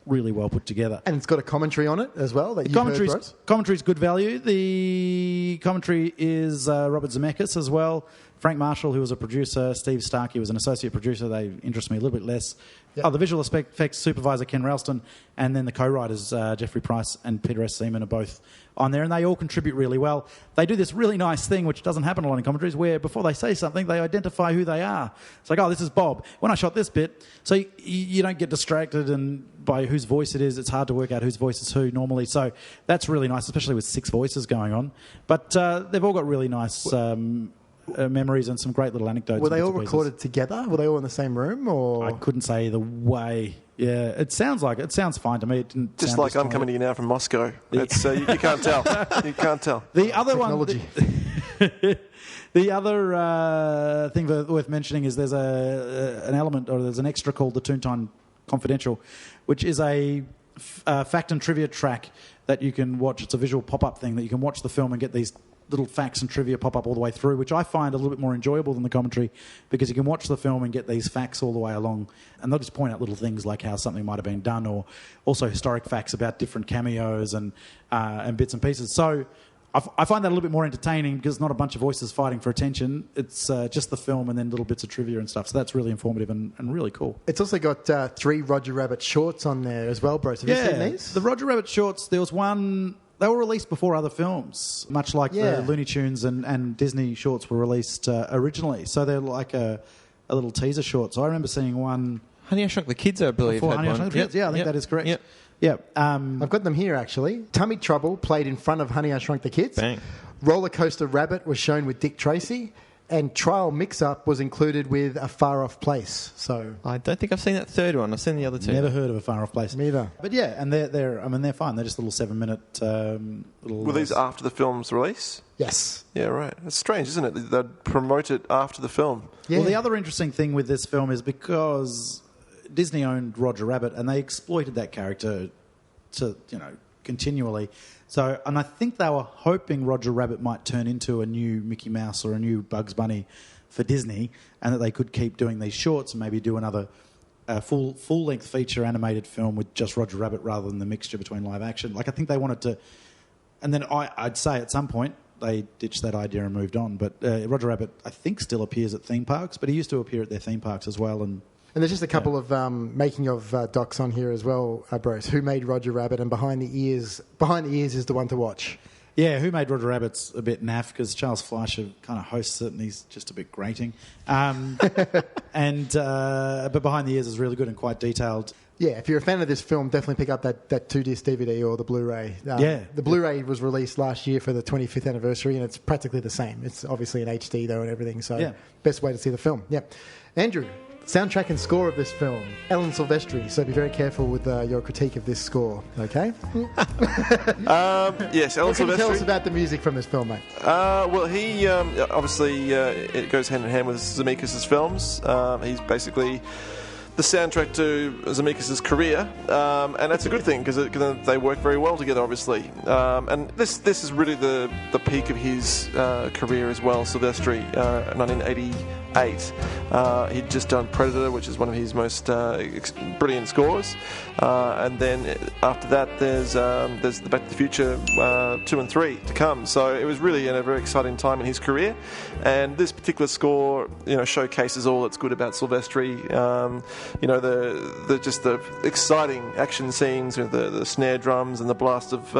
[SPEAKER 9] really well put together.
[SPEAKER 1] And it's got a commentary on it as well. That
[SPEAKER 9] Commentary's good value. The commentary is Robert Zemeckis as well. Frank Marshall, who was a producer. Steve Starkey was an associate producer. They interest me a little bit less. Yep. The visual effects supervisor, Ken Ralston, and then the co-writers, Jeffrey Price and Peter S. Seaman, are both on there, and they all contribute really well. They do this really nice thing, which doesn't happen a lot in commentaries, where before they say something, they identify who they are. It's like, oh, this is Bob. When I shot this bit, so you don't get distracted and by whose voice it is. It's hard to work out whose voice is who normally. So that's really nice, especially with 6 voices going on. But they've all got really nice memories and some great little anecdotes.
[SPEAKER 1] Were they all recorded together? Were they all in the same room? Or
[SPEAKER 9] I couldn't say the way. Yeah, it sounds like it sounds fine to me. It didn't
[SPEAKER 10] just
[SPEAKER 9] sound
[SPEAKER 10] like I'm coming to you now from Moscow. It's you can't tell. You can't tell.
[SPEAKER 9] The other
[SPEAKER 1] Technology.
[SPEAKER 9] The other thing worth mentioning is there's an element, or there's an extra called the Toontown Confidential, which is a fact and trivia track that you can watch. It's a visual pop-up thing that you can watch the film and get these little facts and trivia pop up all the way through, which I find a little bit more enjoyable than the commentary, because you can watch the film and get these facts all the way along, and they'll just point out little things like how something might have been done, or also historic facts about different cameos and bits and pieces. So I find that a little bit more entertaining, because it's not a bunch of voices fighting for attention. It's just the film and then little bits of trivia and stuff. So that's really informative and really cool.
[SPEAKER 1] It's also got 3 Roger Rabbit shorts on there as well, Brose. Have you seen these?
[SPEAKER 9] The Roger Rabbit shorts, there was one. They were released before other films, much like the Looney Tunes and Disney shorts were released originally. So they're like a little teaser short. So I remember seeing one.
[SPEAKER 11] Honey, I Shrunk the Kids, I believe, had
[SPEAKER 9] Honey, I
[SPEAKER 11] one.
[SPEAKER 9] Shrunk the Kids. Yeah, I think that is correct.
[SPEAKER 11] Yep.
[SPEAKER 9] Yeah.
[SPEAKER 1] I've got them here, actually. Tummy Trouble played in front of Honey, I Shrunk the Kids.
[SPEAKER 11] Bang.
[SPEAKER 1] Roller Coaster Rabbit was shown with Dick Tracy. And Trial Mix-Up was included with A Far Off Place. So
[SPEAKER 11] I don't think I've seen that third one. I've seen the other 2.
[SPEAKER 9] Never heard of A Far Off Place.
[SPEAKER 1] Me either.
[SPEAKER 9] But yeah, and they're fine. They're just little 7-minute little...
[SPEAKER 10] Were these after the film's release?
[SPEAKER 1] Yes.
[SPEAKER 10] Yeah, right. It's strange, isn't it? They'd promote it after the film.
[SPEAKER 1] Yeah.
[SPEAKER 9] Well, the other interesting thing with this film is because Disney owned Roger Rabbit, and they exploited that character to, continually. So, and I think they were hoping Roger Rabbit might turn into a new Mickey Mouse or a new Bugs Bunny for Disney, and that they could keep doing these shorts and maybe do another full-length feature animated film with just Roger Rabbit rather than the mixture between live action. Like, I think they wanted to... And then I'd say at some point they ditched that idea and moved on. But Roger Rabbit, I think, still appears at theme parks, but he used to appear at their theme parks as well. And
[SPEAKER 1] there's just a couple of making of docs on here as well, Brose. Who Made Roger Rabbit and Behind the Ears. Behind the Ears is the one to watch.
[SPEAKER 9] Yeah, Who Made Roger Rabbit's a bit naff because Charles Fleischer kind of hosts it and he's just a bit grating. But Behind the Ears is really good and quite detailed.
[SPEAKER 1] Yeah, if you're a fan of this film, definitely pick up that 2-disc DVD or the Blu-ray. The Blu-ray was released last year for the 25th anniversary, and it's practically the same. It's obviously in HD, though, and everything, so best way to see the film. Yeah. Andrew, soundtrack and score of this film, Alan Silvestri, so be very careful with your critique of this score, okay?
[SPEAKER 10] Yes, Alan Silvestri.
[SPEAKER 1] What can you tell us about the music from this film, mate?
[SPEAKER 10] Well, he obviously it goes hand in hand with Zemeckis' films. He's basically the soundtrack to Zemeckis' career, and that's a good thing because they work very well together, obviously. And this is really the peak of his career as well. Silvestri, 1988. He'd just done Predator, which is one of his most brilliant scores, and then after that, there's the Back to the Future 2 and 3 to come. So it was really a very exciting time in his career, and this particular score, showcases all that's good about Silvestri. The exciting action scenes, the snare drums and the blast of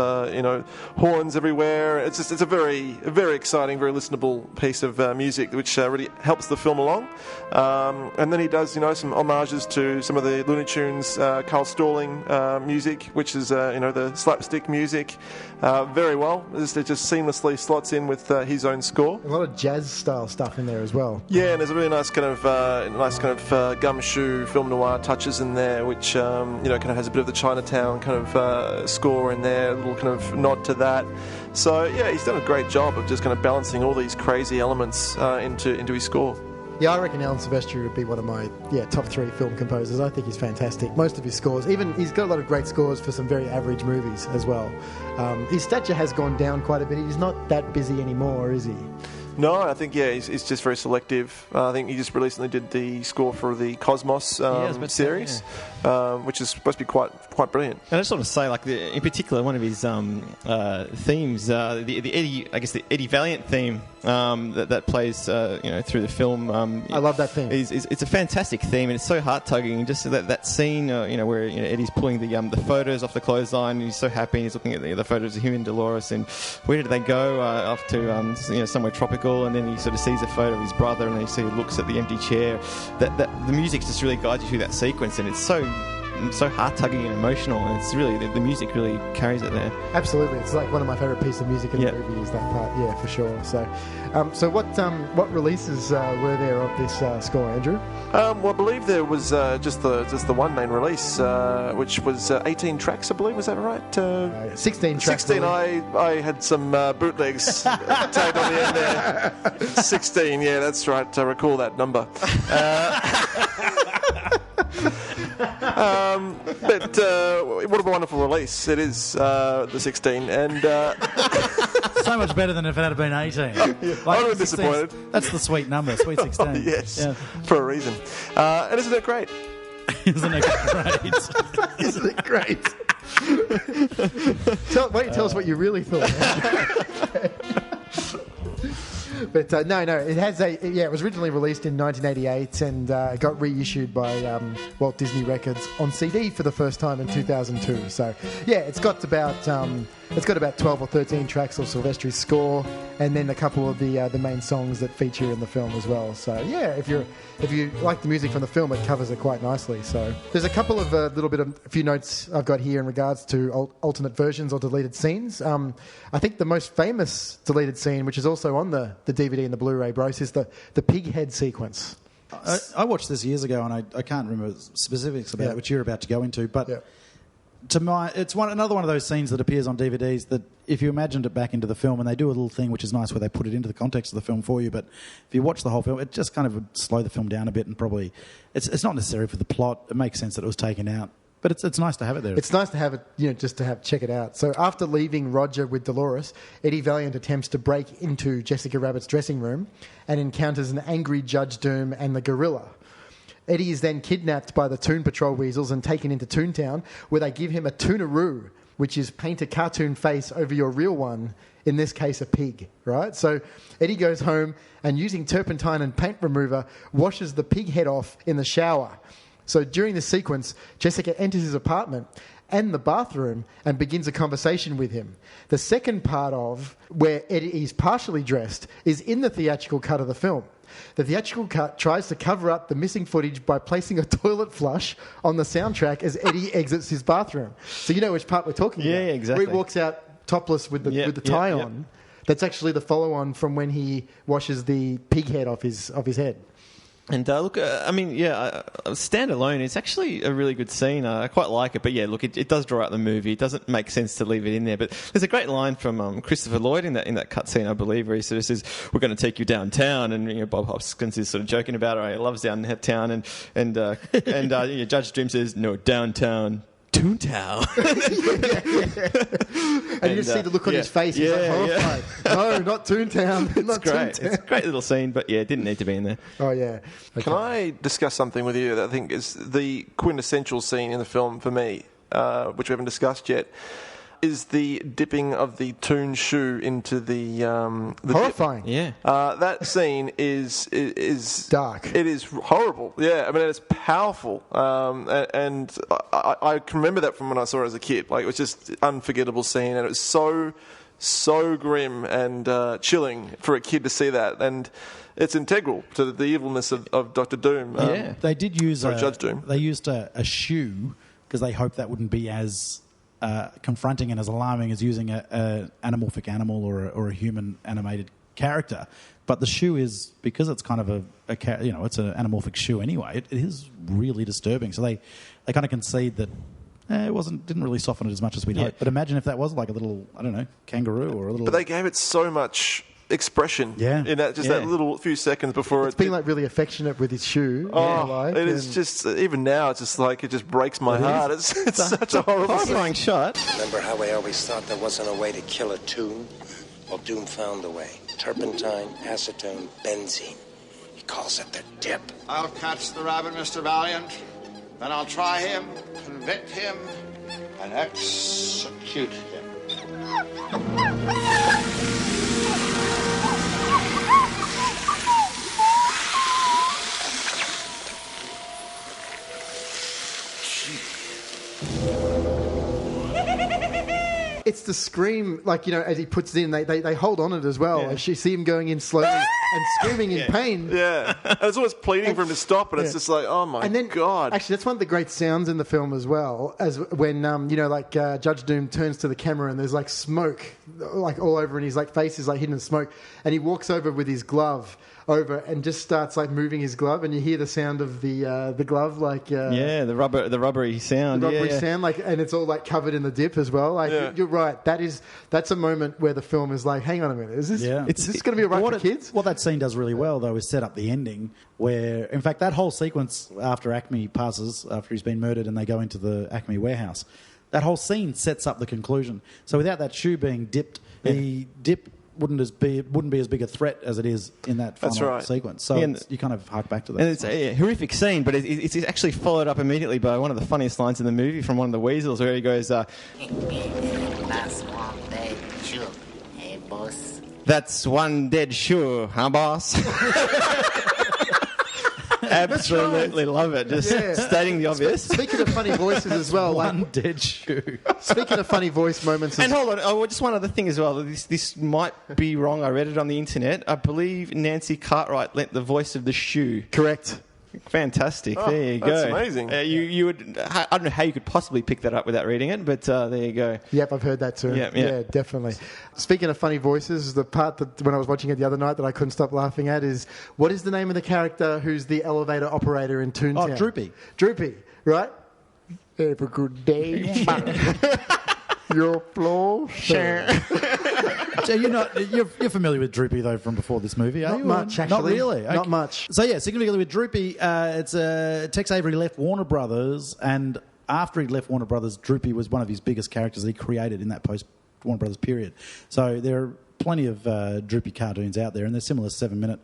[SPEAKER 10] horns everywhere. It's a very exciting, very listenable piece of music, which really helps the film along. And then he does, some homages to some of the Looney Tunes, Carl Stalling music, which is, the slapstick music, very well. It just seamlessly slots in with his own score.
[SPEAKER 1] A lot of jazz-style stuff in there as well.
[SPEAKER 10] Yeah, and there's a really nice kind of gumshoe film noir touches in there, which kind of has a bit of the Chinatown kind of score in there, a little kind of nod to that. So yeah, he's done a great job of just kind of balancing all these crazy elements into his score.
[SPEAKER 1] Yeah, I reckon Alan Silvestri would be one of my top 3 film composers. I think he's fantastic. Most of his scores, even he's got a lot of great scores for some very average movies as well. His stature has gone down quite a bit. He's not that busy anymore, is he?
[SPEAKER 10] No, I think, he's just very selective. I think he just recently did the score for the Cosmos series, which is supposed to be quite brilliant.
[SPEAKER 11] And I just want to say, in particular, one of his themes, the Eddie Valiant theme that plays, through the film.
[SPEAKER 1] I love that theme.
[SPEAKER 11] It's a fantastic theme, and it's so heart-tugging. Just that scene, where Eddie's pulling the photos off the clothesline, and he's so happy, and he's looking at the photos of him and Dolores, and where did they go? Off to somewhere tropical. And then he sort of sees a photo of his brother, and then he looks at the empty chair. That the music just really guides you through that sequence, and it's so heart-tugging and emotional, and it's really the music really carries it there.
[SPEAKER 1] Absolutely, it's like one of my favourite pieces of music in the movie is that part. Yeah, for sure. So what releases were there of this score, Andrew?
[SPEAKER 10] Well, I believe there was just the one main release, which was 18 tracks. I believe, was that right?
[SPEAKER 1] 16 tracks.
[SPEAKER 10] 16. I had some bootlegs tagged on the end there. 16. Yeah, that's right. I recall that number. But what a wonderful release it is, the 16, and
[SPEAKER 9] so much better than if it had been 18.
[SPEAKER 10] I'm really disappointed.
[SPEAKER 9] That's the sweet number, sweet 16.
[SPEAKER 10] Oh, yes, for a reason. And isn't it great?
[SPEAKER 9] Isn't it great?
[SPEAKER 1] Isn't it great? Tell us what you really thought. But no, it has it was originally released in 1988 and got reissued by Walt Disney Records on CD for the first time in 2002. So yeah, it's got about 12 or 13 tracks of Silvestri's score, and then a couple of the main songs that feature in the film as well. So yeah, if you like the music from the film, it covers it quite nicely. So there's a couple of a few notes I've got here in regards to alternate versions or deleted scenes. I think the most famous deleted scene, which is also on the DVD and the Blu-ray, Brose, is the pig head sequence.
[SPEAKER 9] I watched this years ago, and I can't remember specifics about it, which you're about to go into, but. Yeah. It's another one of those scenes that appears on DVDs that if you imagined it back into the film, and they do a little thing which is nice where they put it into the context of the film for you, but if you watch the whole film, it just kind of would slow the film down a bit, and probably it's not necessary for the plot. It makes sense that it was taken out, but it's nice to have it there.
[SPEAKER 1] It's nice to have it, just to check it out. So after leaving Roger with Dolores, Eddie Valiant attempts to break into Jessica Rabbit's dressing room and encounters an angry Judge Doom and the gorilla. Eddie is then kidnapped by the Toon Patrol weasels and taken into Toontown, where they give him a Toonaroo, which is paint a cartoon face over your real one, in this case a pig, right? So Eddie goes home and, using turpentine and paint remover, washes the pig head off in the shower. So during this sequence, Jessica enters his apartment and the bathroom and begins a conversation with him. The second part of where Eddie is partially dressed is in the theatrical cut of the film. The theatrical cut tries to cover up the missing footage by placing a toilet flush on the soundtrack as Eddie exits his bathroom. So you know which part we're talking about.
[SPEAKER 11] Yeah, exactly.
[SPEAKER 1] Where he walks out topless with the tie on. That's actually the follow-on from when he washes the pig head off his head.
[SPEAKER 11] And look, stand alone, it's actually a really good scene. I quite like it, but yeah, look, it does draw out the movie. It doesn't make sense to leave it in there. But there's a great line from Christopher Lloyd in that cut scene, I believe, where he sort of says, "We're going to take you downtown," and Bob Hoskins is sort of joking about it. He loves downtown, and Judge Doom says, "No, downtown." Toontown.
[SPEAKER 1] And you just see the look on his face. He's like horrified. No, not Toontown.
[SPEAKER 11] It's great. Toontown. It's a great little scene, but yeah, it didn't need to be in there.
[SPEAKER 1] Oh, yeah. Okay.
[SPEAKER 10] Can I discuss something with you that I think is the quintessential scene in the film for me, which we haven't discussed yet, is the dipping of the Toon shoe into the
[SPEAKER 1] horrifying.
[SPEAKER 11] Yeah.
[SPEAKER 10] That scene is
[SPEAKER 1] dark.
[SPEAKER 10] It is horrible. Yeah, I mean, it's powerful. And I can remember that from when I saw it as a kid. Like, it was just an unforgettable scene, and it was so so grim and chilling for a kid to see that, and it's integral to the evilness of Dr. Doom.
[SPEAKER 9] They did use
[SPEAKER 10] Judge Doom.
[SPEAKER 9] They used a shoe because they hoped that wouldn't be as confronting and as alarming as using an anamorphic animal or a human animated character. But the shoe is, because it's kind of it's an anamorphic shoe anyway. It is really disturbing. So they kind of concede that it didn't really soften it as much as we'd hoped. But imagine if that was like a little, I don't know, kangaroo or a little.
[SPEAKER 10] But they gave it so much expression in that little few seconds before
[SPEAKER 1] it's been like really affectionate with his shoe.
[SPEAKER 10] It is just, even now, it's just like, it just breaks my heart. It's such a horrifying
[SPEAKER 11] shot.
[SPEAKER 6] Remember how we always thought there wasn't a way to kill a tune? Well, Doom found the way. Turpentine, acetone, benzene. He calls it the dip.
[SPEAKER 12] I'll catch the rabbit, Mr. Valiant. Then I'll try him, convict him, and execute him.
[SPEAKER 1] It's the scream, like, as he puts it in, they hold on it as well. As you see him going in slowly and screaming in pain.
[SPEAKER 10] Yeah. And it's always pleading for him to stop, and it's just like, oh my God.
[SPEAKER 1] Actually, that's one of the great sounds in the film as well, as when, Judge Doom turns to the camera and there's like smoke, like all over, and his like face is like hidden in smoke, and he walks over with his glove over and just starts like moving his glove, and you hear the sound of the glove, like
[SPEAKER 11] the rubbery sound,
[SPEAKER 1] sound, like, and it's all like covered in the dip as well. Like you're right, that's a moment where the film is like, hang on a minute, is this going to be alright for kids?
[SPEAKER 9] What that scene does really well though is set up the ending, where in fact that whole sequence after Acme passes, after he's been murdered and they go into the Acme warehouse, that whole scene sets up the conclusion. So without that shoe being dipped, the dip wouldn't be as big a threat as it is in that final sequence. So you kind of hark back to that.
[SPEAKER 11] And it's a horrific scene, but it's actually followed up immediately by one of the funniest lines in the movie from one of the weasels, where he goes, "That's one dead shoe, hey boss." That's one dead shoe, huh, boss? Absolutely love it. Just stating the obvious.
[SPEAKER 1] Speaking of funny voices as well.
[SPEAKER 9] One dead shoe.
[SPEAKER 1] Speaking of funny voice moments.
[SPEAKER 11] And hold on, just one other thing as well. This might be wrong. I read it on the internet. I believe Nancy Cartwright lent the voice of the shoe.
[SPEAKER 1] Correct.
[SPEAKER 11] Fantastic. There you go.
[SPEAKER 10] That's amazing.
[SPEAKER 11] You would. I don't know how you could possibly pick that up without reading it, but there you go.
[SPEAKER 1] Yep, I've heard that too. Yeah, definitely. Speaking of funny voices, the part that when I was watching it the other night that I couldn't stop laughing at is, what is the name of the character who's the elevator operator in Toontown?
[SPEAKER 9] Oh, Droopy.
[SPEAKER 1] Droopy, right? Have a good day. Your floor, sir.
[SPEAKER 9] So you're familiar with Droopy though from before this movie, are you?
[SPEAKER 1] Not much, actually.
[SPEAKER 9] Not really.
[SPEAKER 1] Not much.
[SPEAKER 9] So significantly with Droopy, it's Tex Avery left Warner Brothers, and after he left Warner Brothers, Droopy was one of his biggest characters that he created in that post Warner Brothers period. So there are plenty of Droopy cartoons out there, and they're similar 7-minute.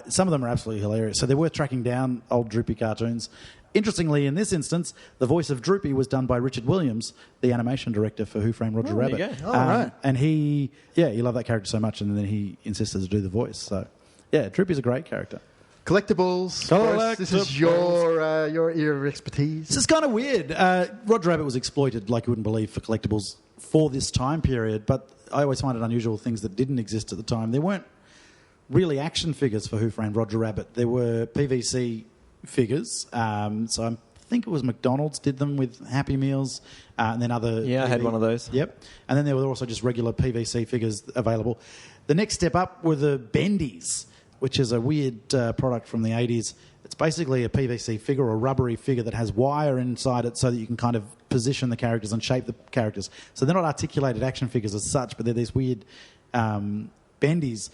[SPEAKER 9] Some of them are absolutely hilarious. So they're worth tracking down, old Droopy cartoons. Interestingly, in this instance, the voice of Droopy was done by Richard Williams, the animation director for Who Framed Roger Rabbit.
[SPEAKER 1] There you go. Right.
[SPEAKER 9] And he loved that character so much, and then he insisted to do the voice. So, Droopy's a great character.
[SPEAKER 1] Collectibles. Bruce, this is your area of expertise.
[SPEAKER 9] This is kind of weird. Roger Rabbit was exploited like you wouldn't believe for collectibles for this time period, but I always find it unusual things that didn't exist at the time. There weren't really action figures for Who Framed Roger Rabbit. There were PVC figures. So I think it was McDonald's did them with Happy Meals, and then other...
[SPEAKER 11] Yeah, I had one of those.
[SPEAKER 9] Yep. And then there were also just regular PVC figures available. The next step up were the Bendies, which is a weird product from the 80s. It's basically a PVC figure or a rubbery figure that has wire inside it so that you can kind of position the characters and shape the characters. So they're not articulated action figures as such, but they're these weird... Bendies.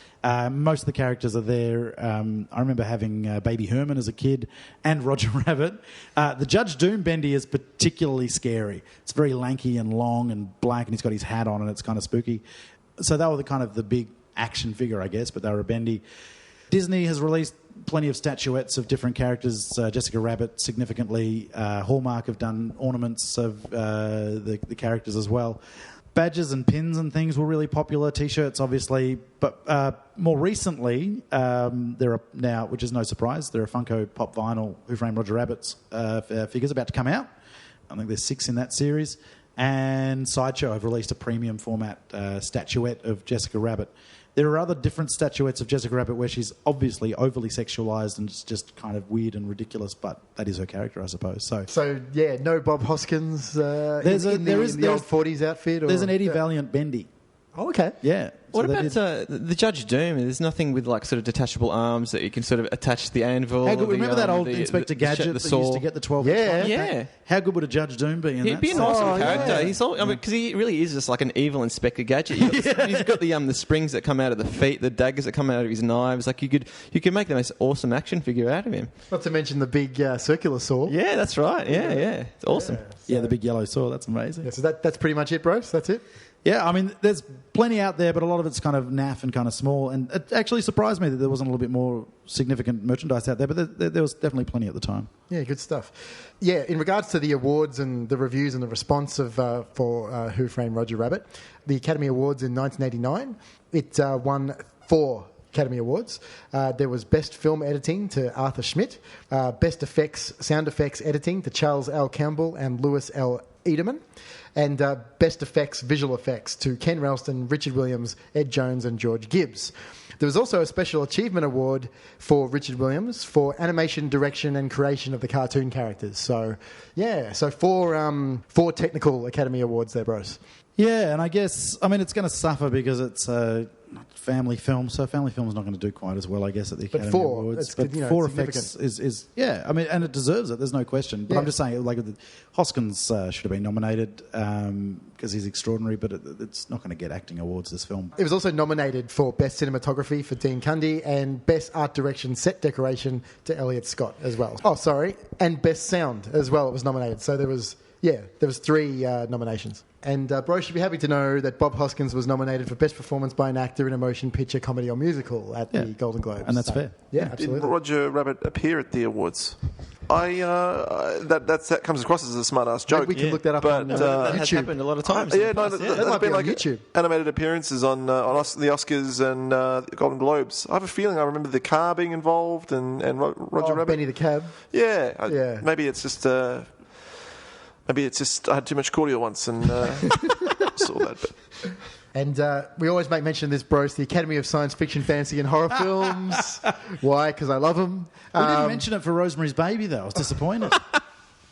[SPEAKER 9] Most of the characters are there. I remember having Baby Herman as a kid and Roger Rabbit. The Judge Doom Bendy is particularly scary. It's very lanky and long and black, and he's got his hat on, and it's kind of spooky. So they were the big action figure, I guess, but they were a Bendy. Disney has released plenty of statuettes of different characters. Jessica Rabbit, significantly. Hallmark have done ornaments of the characters as well. Badges and pins and things were really popular. T-shirts, obviously. But more recently, there are now, which is no surprise, there are Funko Pop Vinyl Who Framed Roger Rabbit's figures about to come out. I think there's 6 in that series. and Sideshow have released a premium format statuette of Jessica Rabbit. There are other different statuettes of Jessica Rabbit where she's obviously overly sexualised and it's just kind of weird and ridiculous, but that is her character, I suppose. So
[SPEAKER 1] yeah, no Bob Hoskins in the old 40s outfit? Or,
[SPEAKER 9] there's an Eddie Valiant Bendy.
[SPEAKER 1] Oh, okay.
[SPEAKER 9] Yeah.
[SPEAKER 11] What about the Judge Doom? There's nothing with like sort of detachable arms that you can sort of attach to the anvil.
[SPEAKER 9] How good, remember that old Inspector Gadget that used to get the 12
[SPEAKER 11] Yeah.
[SPEAKER 9] How good would a Judge Doom be in that?
[SPEAKER 11] He'd be an awesome character. Yeah. Because he really is just like an evil Inspector Gadget. He's got the springs that come out of the feet, the daggers that come out of his knives. Like you could make the most awesome action figure out of him.
[SPEAKER 1] Not to mention the big circular saw.
[SPEAKER 11] Yeah, that's right. Yeah. It's awesome.
[SPEAKER 9] Yeah, the big yellow saw. That's amazing.
[SPEAKER 1] Yeah, so that's pretty much it, bros. That's it.
[SPEAKER 9] Yeah, I mean, there's plenty out there, but a lot of it's kind of naff and kind of small. And it actually surprised me that there wasn't a little bit more significant merchandise out there, but there was definitely plenty at the time.
[SPEAKER 1] Yeah, good stuff. Yeah, in regards to the awards and the reviews and the response for Who Framed Roger Rabbit, the Academy Awards in 1989, it won 4 Academy Awards. There was Best Film Editing to Arthur Schmidt, Best Sound Effects Editing to Charles L. Campbell and Louis L. Ederman, and Best Effects Visual Effects to Ken Ralston, Richard Williams, Ed Jones and George Gibbs. There was also a Special Achievement Award for Richard Williams for animation, direction and creation of the cartoon characters. So, yeah, so 4 technical Academy Awards there, bros.
[SPEAKER 9] Yeah, and I guess, I mean, it's going to suffer because it's a family film, so family film's not going to do quite as well, I guess, at the Academy Awards. But 4 effects is, yeah, I mean, and it deserves it, there's no question. But I'm just saying, like, Hoskins should have been nominated because he's extraordinary, but it's not going to get acting awards, this film.
[SPEAKER 1] It was also nominated for Best Cinematography for Dean Cundy and Best Art Direction Set Decoration to Elliot Scott as well. Oh, sorry, and Best Sound as well, it was nominated. So there was 3 nominations. And bro should be happy to know that Bob Hoskins was nominated for Best Performance by an Actor in a Motion Picture, Comedy or Musical at the Golden Globes.
[SPEAKER 9] And that's fair.
[SPEAKER 1] Yeah, absolutely.
[SPEAKER 10] Did Roger Rabbit appear at the awards? That comes across as a smart-ass joke.
[SPEAKER 1] Maybe we can look that up on
[SPEAKER 11] that
[SPEAKER 1] YouTube.
[SPEAKER 11] has happened a lot of times.
[SPEAKER 10] That
[SPEAKER 1] might be on YouTube.
[SPEAKER 10] Animated appearances on the Oscars and the Golden Globes. I have a feeling I remember the car being involved and Roger Rabbit.
[SPEAKER 1] Benny the Cab.
[SPEAKER 10] Yeah. Maybe it's just... Maybe it's just I had too much cordial once and saw that. But.
[SPEAKER 1] And we always make mention of this, bros, the Academy of Science Fiction, Fantasy and Horror Films. Why? Because I love them.
[SPEAKER 9] We didn't mention it for Rosemary's Baby, though. I was disappointed.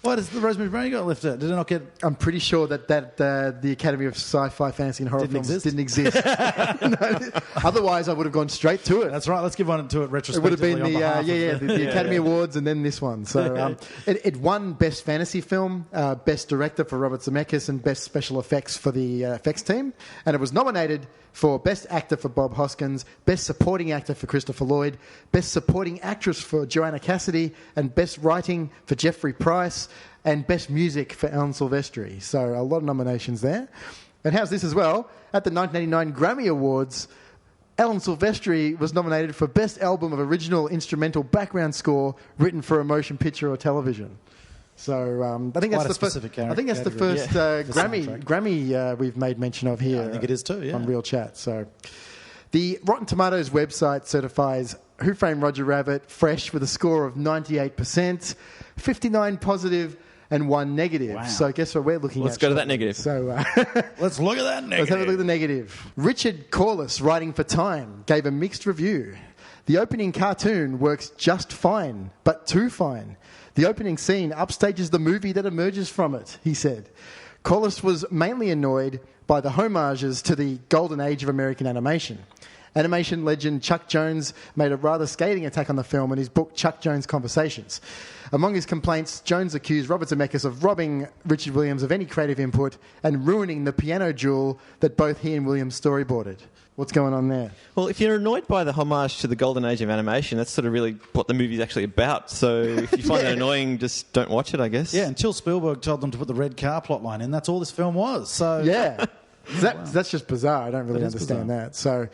[SPEAKER 9] Why does the Rosemary's Baby got lifted? Did it not get...
[SPEAKER 1] I'm pretty sure that the Academy of Sci-Fi, Fantasy and Horror Films didn't exist. No. Otherwise, I would have gone straight to it.
[SPEAKER 9] That's right. Let's give one to it retrospectively.
[SPEAKER 1] It would have been the Academy Awards and then this one. So it won Best Fantasy Film, Best Director for Robert Zemeckis and Best Special Effects for the effects team. And it was nominated for Best Actor for Bob Hoskins, Best Supporting Actor for Christopher Lloyd, Best Supporting Actress for Joanna Cassidy, and Best Writing for Jeffrey Price, and Best Music for Alan Silvestri. So a lot of nominations there. And how's this as well? At the 1989 Grammy Awards, Alan Silvestri was nominated for Best Album of Original Instrumental Background Score written for a motion picture or television. So I think that's the first. I think that's the first Grammy we've made mention of here.
[SPEAKER 9] I think it is too. Yeah.
[SPEAKER 1] On Real Chat. So the Rotten Tomatoes website certifies Who Framed Roger Rabbit fresh with a score of 98%, 59 positive, and 1 negative.
[SPEAKER 9] Wow.
[SPEAKER 1] So guess what we're looking at?
[SPEAKER 11] Let's go to that negative.
[SPEAKER 1] So
[SPEAKER 9] let's look at that negative.
[SPEAKER 1] Let's have a look at the negative. Richard Corliss, writing for Time, gave a mixed review. The opening cartoon works just fine, but too fine. The opening scene upstages the movie that emerges from it, he said. Corliss was mainly annoyed by the homages to the golden age of American animation. Animation legend Chuck Jones made a rather scathing attack on the film in his book Chuck Jones Conversations. Among his complaints, Jones accused Robert Zemeckis of robbing Richard Williams of any creative input and ruining the piano duel that both he and Williams storyboarded. What's going on there?
[SPEAKER 11] Well, if you're annoyed by the homage to the golden age of animation, that's sort of really what the movie's actually about. So if you find that annoying, just don't watch it, I guess.
[SPEAKER 9] Yeah, until Spielberg told them to put the red car plotline in, that's all this film was. So
[SPEAKER 1] yeah, that's just bizarre. I don't really understand that. So,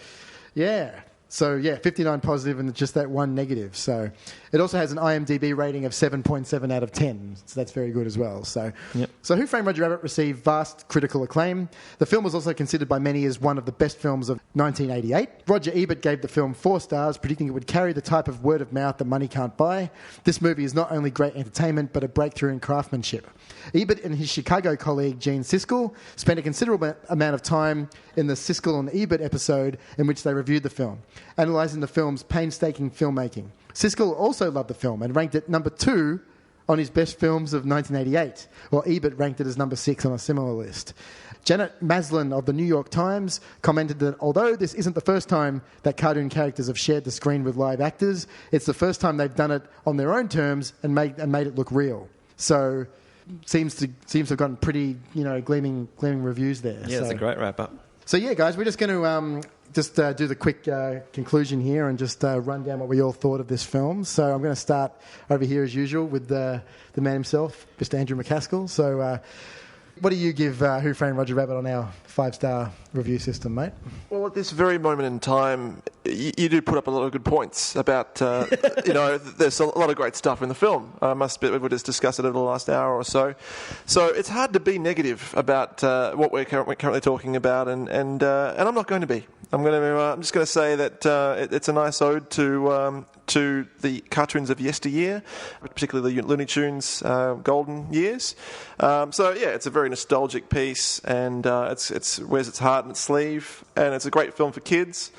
[SPEAKER 1] yeah. So, yeah, 59 positive and just that one negative. So it also has an IMDb rating of 7.7 out of 10. So that's very good as well. So, so Who Framed Roger Rabbit received vast critical acclaim. The film was also considered by many as one of the best films of 1988. Roger Ebert gave the film 4 stars, predicting it would carry the type of word of mouth that money can't buy. This movie is not only great entertainment, but a breakthrough in craftsmanship. Ebert and his Chicago colleague Gene Siskel spent a considerable amount of time in the Siskel and Ebert episode in which they reviewed the film, analysing the film's painstaking filmmaking. Siskel also loved the film and ranked it number 2 on his best films of 1988, while Ebert ranked it as number 6 on a similar list. Janet Maslin of the New York Times commented that although this isn't the first time that cartoon characters have shared the screen with live actors, it's the first time they've done it on their own terms and made it look real. So seems to have gotten pretty, gleaming reviews there.
[SPEAKER 11] Yeah, it's a great wrap up.
[SPEAKER 1] So yeah, guys, we're just going to do the quick conclusion here and just run down what we all thought of this film. So I'm going to start over here as usual with the man himself, Mr. Andrew McCaskill. So what do you give Who Framed Roger Rabbit on our 5-star review system, mate?
[SPEAKER 10] Well, at this very moment in time, you do put up a lot of good points about, there's a lot of great stuff in the film. I must admit, we've just discussed it over the last hour or so. So it's hard to be negative about what we're currently talking about, and I'm not going to be. I'm just going to say that it's a nice ode to the cartoons of yesteryear, particularly the Looney Tunes golden years. So yeah, it's a very nostalgic piece, and it wears its heart in its sleeve, and it's a great film for kids.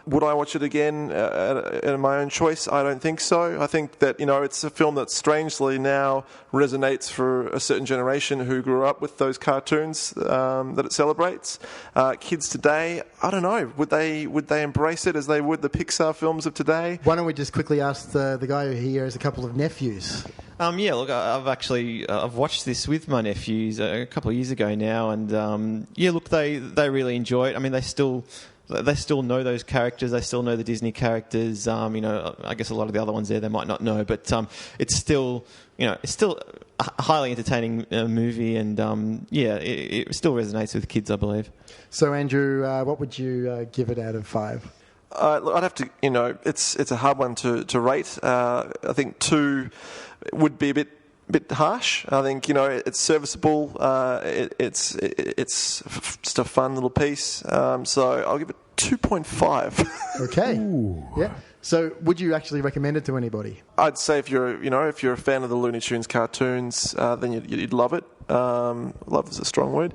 [SPEAKER 10] Would I watch it again in my own choice? I don't think so. I think that, it's a film that strangely now resonates for a certain generation who grew up with those cartoons that it celebrates. Kids today, I don't know, would they embrace it as they would the Pixar films of today?
[SPEAKER 1] Why don't we just quickly ask the guy who here has a couple of nephews?
[SPEAKER 11] I've watched this with my nephews a couple of years ago now, and they really enjoy it. I mean, they still know those characters. They still know the Disney characters. I guess a lot of the other ones there they might not know, but it's still a highly entertaining movie, and it still resonates with kids, I believe.
[SPEAKER 1] So, Andrew, what would you give it out of 5?
[SPEAKER 10] I'd have to, it's a hard one to rate. I think 2 would be a bit harsh. I think it's serviceable. It's just a fun little piece. So I'll give it 2.5.
[SPEAKER 1] Okay. Ooh. Yeah. So would you actually recommend it to anybody?
[SPEAKER 10] I'd say if you're a fan of the Looney Tunes cartoons, then you'd love it. Love is a strong word.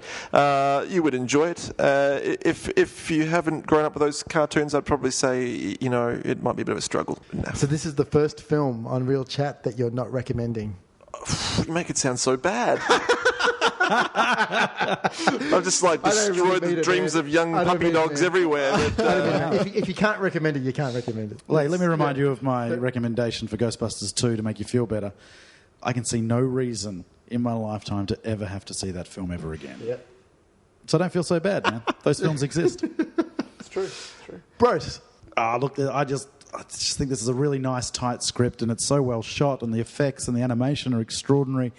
[SPEAKER 10] You would enjoy it. If you haven't grown up with those cartoons, I'd probably say it might be a bit of a struggle. No.
[SPEAKER 1] So this is the first film on Real Chat that you're not recommending.
[SPEAKER 10] You make it sound so bad. I've just destroyed the dreams of young puppy dogs everywhere. But,
[SPEAKER 1] if you can't recommend it, you can't recommend it.
[SPEAKER 9] Let me remind you of my recommendation for Ghostbusters 2 to make you feel better. I can see no reason in my lifetime to ever have to see that film ever again.
[SPEAKER 1] Yep.
[SPEAKER 9] So don't feel so bad, man. Those films exist.
[SPEAKER 10] It's true. It's true.
[SPEAKER 1] Brose.
[SPEAKER 9] Look, I just think this is a really nice, tight script, and it's so well shot, and the effects and the animation are extraordinary.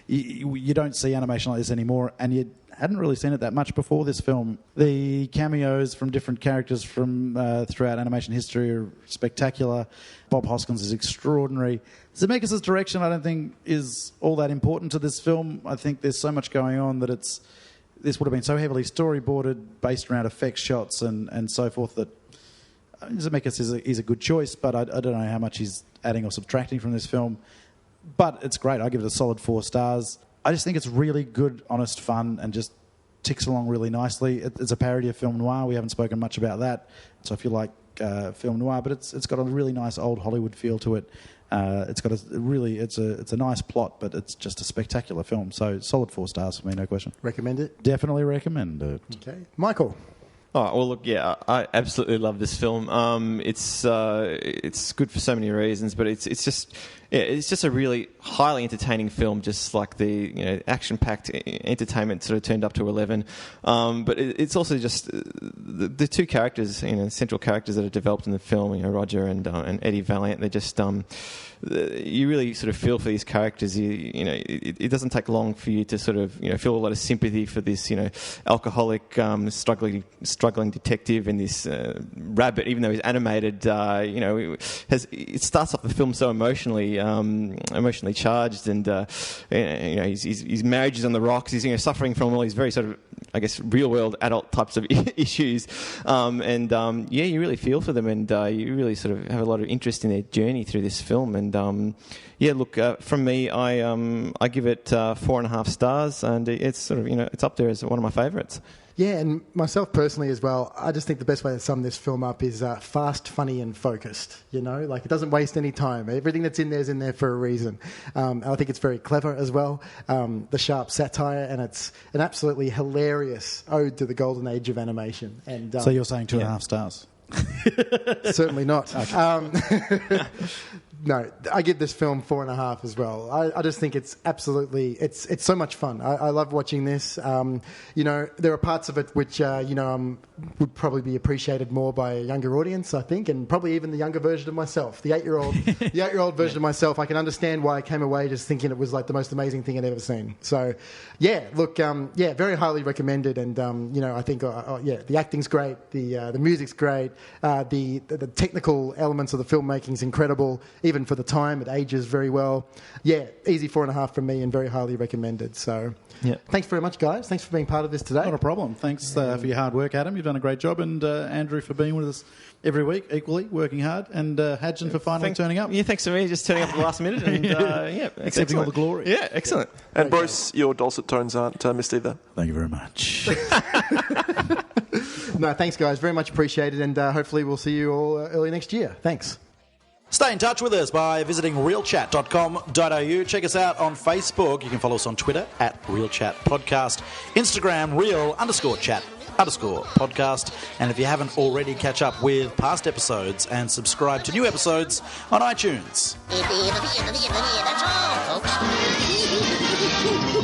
[SPEAKER 9] You don't see animation like this anymore, and you hadn't really seen it that much before this film. The cameos from different characters from throughout animation history are spectacular. Bob Hoskins is extraordinary. Zemeckis' direction, I don't think, is all that important to this film. I think there's so much going on that this would have been so heavily storyboarded, based around effects shots and so forth, that Zemeckis is a good choice, but I don't know how much he's adding or subtracting from this film. But it's great. I give it a solid 4 stars. I just think it's really good, honest fun, and just ticks along really nicely. It's a parody of film noir. We haven't spoken much about that. So if you like film noir, but it's got a really nice old Hollywood feel to it. It's got it's a nice plot, but it's just a spectacular film. So solid 4 stars for me, no question.
[SPEAKER 1] Recommend it?
[SPEAKER 9] Definitely recommend it.
[SPEAKER 1] Okay. Michael.
[SPEAKER 11] Oh, well, look, yeah, I absolutely love this film. It's good for so many reasons, but it's it's just a really highly entertaining film, just like the action-packed entertainment sort of turned up to 11. But it's also just the two characters, central characters that are developed in the film, Roger and Eddie Valiant. They're just you really sort of feel for these characters. It doesn't take long for you to sort of feel a lot of sympathy for this alcoholic struggling detective and this rabbit, even though he's animated. It starts off the film so emotionally charged, and his marriage is on the rocks. He's suffering from all these very sort of, I guess, real world adult types of issues, you really feel for them, and you really sort of have a lot of interest in their journey through this film. And from me, I give it 4.5 stars, and it's sort of it's up there as one of my favourites.
[SPEAKER 1] Yeah, and myself personally as well, I just think the best way to sum this film up is fast, funny and focused. It doesn't waste any time. Everything that's in there is in there for a reason. I think it's very clever as well, the sharp satire, and it's an absolutely hilarious ode to the golden age of animation. And
[SPEAKER 9] so you're saying 2.5 stars?
[SPEAKER 1] Certainly not. Okay. No, I give this film 4.5 as well. I just think it's absolutely, it's so much fun. I love watching this. There are parts of it which, would probably be appreciated more by a younger audience, I think, and probably even the younger version of myself. The 8-year-old version of myself, I can understand why I came away just thinking it was like the most amazing thing I'd ever seen. So, very highly recommended. And, I think, the acting's great. The music's great. The technical elements of the filmmaking's incredible. Even for the time, it ages very well. Yeah, easy 4.5 from me and very highly recommended. So thanks very much, guys. Thanks for being part of this today.
[SPEAKER 9] Not a problem. Thanks for your hard work, Adam. You've done a great job. And Andrew for being with us every week, equally, working hard. And Hadjion for finally turning up.
[SPEAKER 11] Yeah, thanks for me, just turning up at the last minute. And
[SPEAKER 9] accepting all the glory.
[SPEAKER 11] Yeah, excellent.
[SPEAKER 10] And Brose, your dulcet tones aren't missed either.
[SPEAKER 9] Thank you very much.
[SPEAKER 1] No, thanks, guys. Very much appreciated. And hopefully we'll see you all early next year. Thanks.
[SPEAKER 14] Stay in touch with us by visiting realchat.com.au. Check us out on Facebook. You can follow us on Twitter @RealChatPodcast, Instagram real_chat_podcast. And if you haven't already, catch up with past episodes and subscribe to new episodes on iTunes.
[SPEAKER 4] That's all, folks.